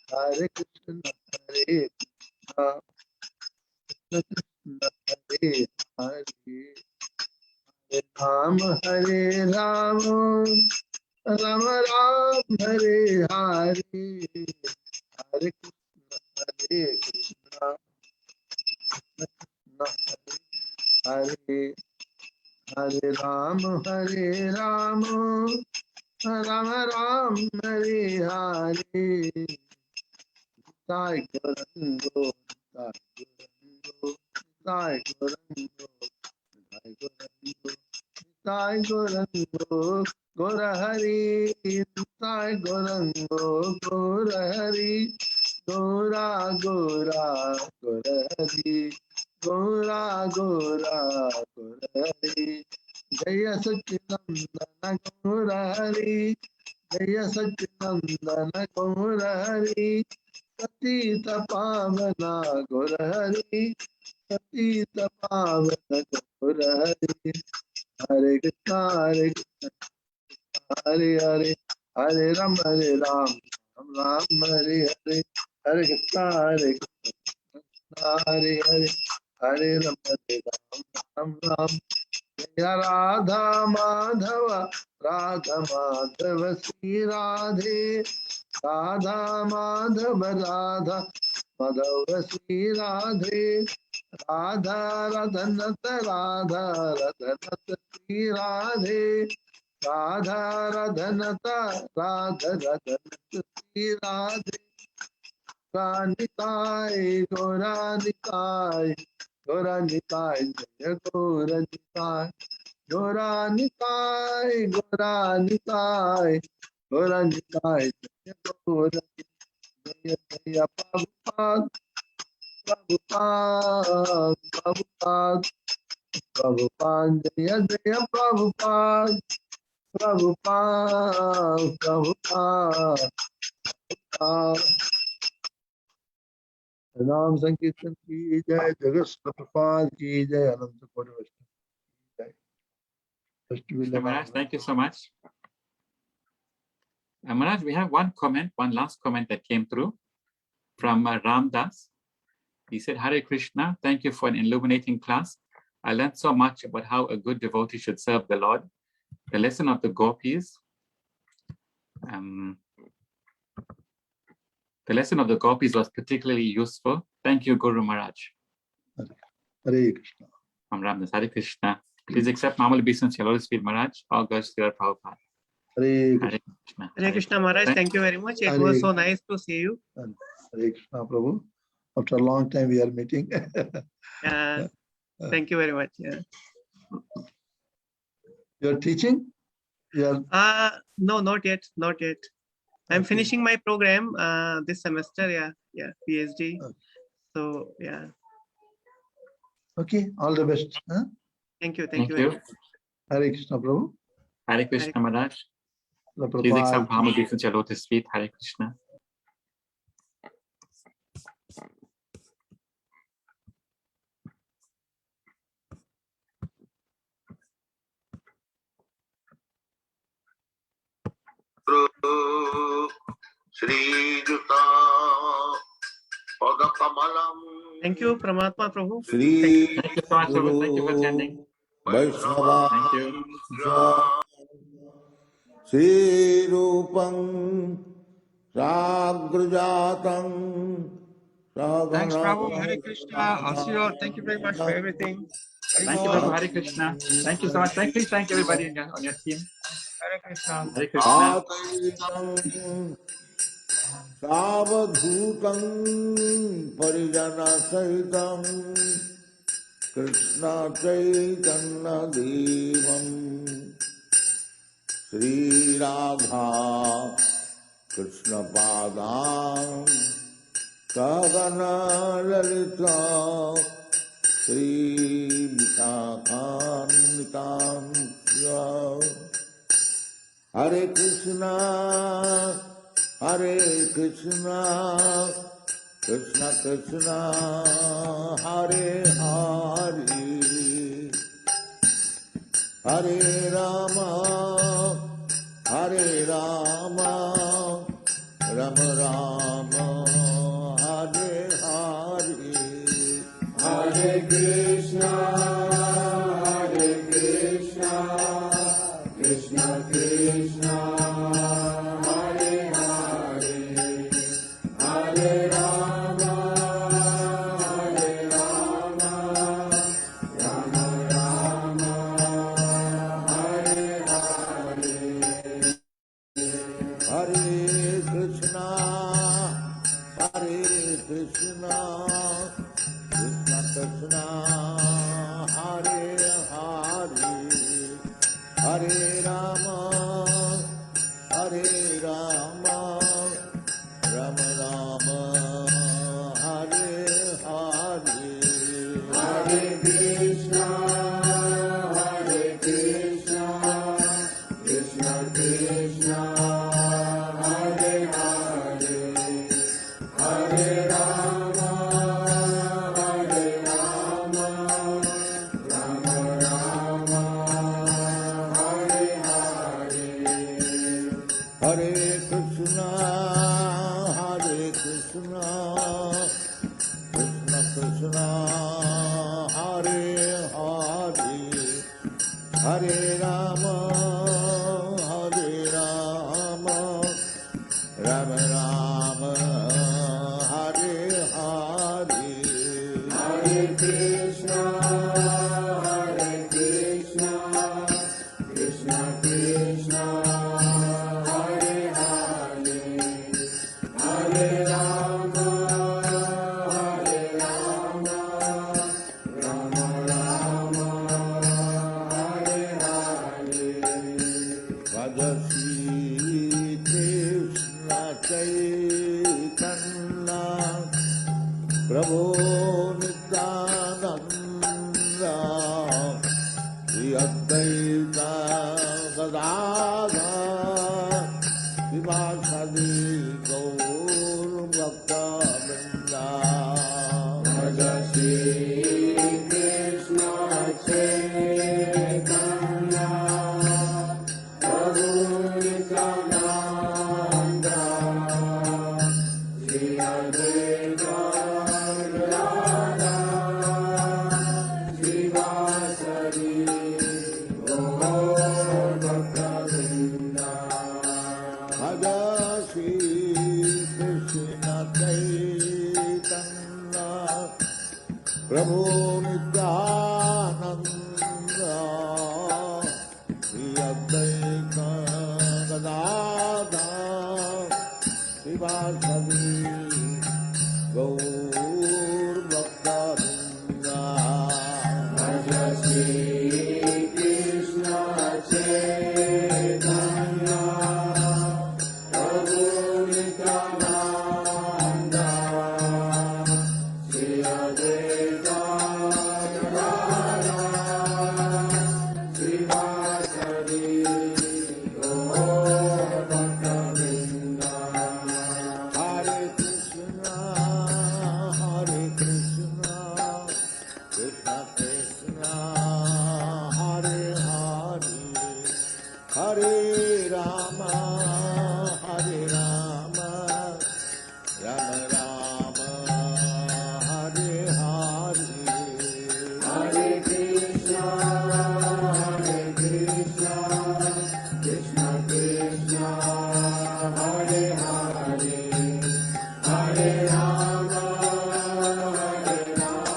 Hare Krishna, Hare Krishna, Krishna Krishna, Hare Hare, Hare Ram, Hare Rama, Rama Ram, Hare Hare, Hare Krishna, Hare Krishna, Krishna Krishna, Hare Hare, Hare Ram, Hare Rama, Rama Ram, Hare Hare, Sai Gorango, Sai Gorango, Sai Gorango, Sai Gorango, Nitai Gorango Gorahari Nitai Gorango Gorahari Gora Gora Gorahari Gora Gora Gorahari Jaya Satchidananda Gorahari Jaya Satchidananda Gorahari Patita Pavana Gorahari Patita Pavana Gorahari Hare Krishna Hare Hare Hare Ram Hare Ram Ram Ram Hare Hare Hare Krishna Hare Hare Hare Ram Hare Ram Ram Ram Jaya Radha Madhava Radha Madhava Sri Radhe Radha Madhava Radha Madhava Sri Radhe Radha Radhanata Radha Radhanata Sri Radhe Radha Radhanata Radha Radhanata Sri Radhe Goranitai Goranitai Goranitai Jaya Goranitai Goranitai Goranitai Goranitai Jaya Goranitai Jaya Jaya Prabhupada Prabhupada Prabhupada Prabhupada Jaya Jaya Prabhupada Prabhupada Prabhupada Ram Sankirtan ki jai, Jagat Prabhupada ki jai, Ananta Koti Vaishnava ki jai. Maharaj, thank you so much. Maharaj, we have one last comment that came through from Ram Das. He said, Hare Krishna, thank you for an illuminating class. I learned so much about how a good devotee should serve the Lord. The lesson of the gopis, was particularly useful. Thank you, Guru Maharaj. Hare Krishna. From Ram Das, Hare Krishna. Please accept normal obeisance, your Lotus feet, Maharaj. All girls to your Prabhupada. Hare Hare Krishna. Krishna. Hare Krishna Maharaj, thank you very much. It was so nice to see you. Hare Krishna Prabhu. After a long time we are meeting. Yeah, thank you very much. Yeah. You are teaching? You are No, not yet, not yet. I'm finishing my program this semester. Yeah, PhD. Okay. So yeah. okay. All the best. Huh? Thank you Thank very you. much. Hare Krishna Prabhu. Hare Krishna Maharaj. The Please accept Prabhupada. normal obeisance, your Lotus feet. Hare Krishna. Shri Juta Pada Kamalam. Thank you, Paramatma Prabhu. Shri Thank you so much, Prabhu. Thank you for attending. Vaishnava Thank you. Shri Rupam Sagrajatam Thanks, Prabhu. Saganam Hare Krishna. I'll see you all. Thank you very much for everything. Thank you, Prabhu. Hare Krishna. Thank you so much. Please thank everybody on your team. Hare Krishna. Hare Krishna. Ataitam Savadhutam Parijana Sahitam Krishna Chaitanya Devam Sri Radha Krishna Padam Sagana Lalita Sri Vikakanitam Hare Krishna Krishna Krishna Hare Hare Hare Rama Rama Rama Hare Hare Hare Krishna Krishna Krishna Hare Hare Hare Rama Rama Rama Hare Hare Hare Krishna Krishna Krishna Hare Hare Hare Rama, Hare Rama, Rama Rama, Hare Hare. Hare Krishna, Krishna Krishna, Hare Hare, Hare Rama, Rama Rama, Hare Hare. Hare Krishna, Krishna Krishna, Hare Hare, Hare Rama, Rama Rama, Hare Hare. Hare Krishna, Krishna Krishna, Hare Hare, Hare Rama, Rama Rama, Hare Hare. Vajasi Krishna Chaitanya, Prabhu Nityananda, Shri Advaita Gadadhara, Srivasadi Gaur Bhakta-vrinda. Vajasi Krishna Chaitanya, Prabhu Nityananda, Shri Advaita Gadadhara, Srivasadi Gaur Bhakta-vrinda. Vajasi Krishna Chaitanya, Prabhu Nityananda, Shri Advaita Gadadhara, Srivasadi Gaur Bhakta-vrinda. Vajasi Krishna Chaitanya, Prabhu Nityananda, Shri Advaita Gadadhara, Srivasadi Gaur Bhakta-vrinda. Hare Krishna, Krishna Krishna, Hare Hare, Hare Rama, Rama Rama, Hare Hare. Hare Krishna, Krishna Krishna, Hare Hare, Hare Rama, Rama Rama,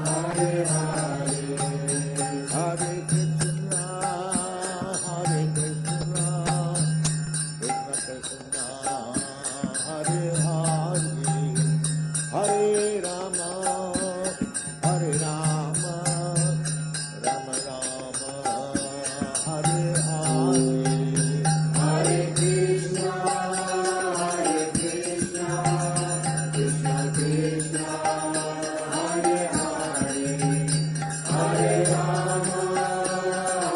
Hare Hare. Hare Krishna, Krishna Krishna, Hare Hare, Hare Rama, Rama Rama, Hare Hare. Hare Krishna, Krishna Krishna, Hare Hare, Hare Rama,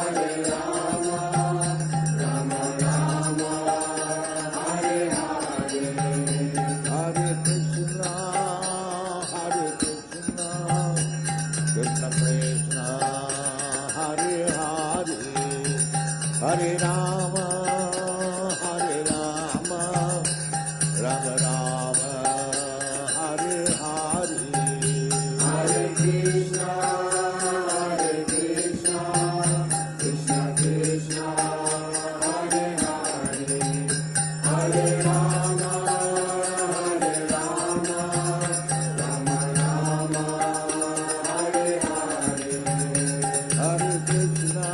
Rama Rama, Hare Hare. Hare Krishna, Krishna Krishna, Hare Hare, Hare Rama, Rama Rama, Hare Hare. Hare Krishna, Krishna Krishna, Hare Hare, Hare Rama, Rama Rama, Hare Hare. Hare Krishna,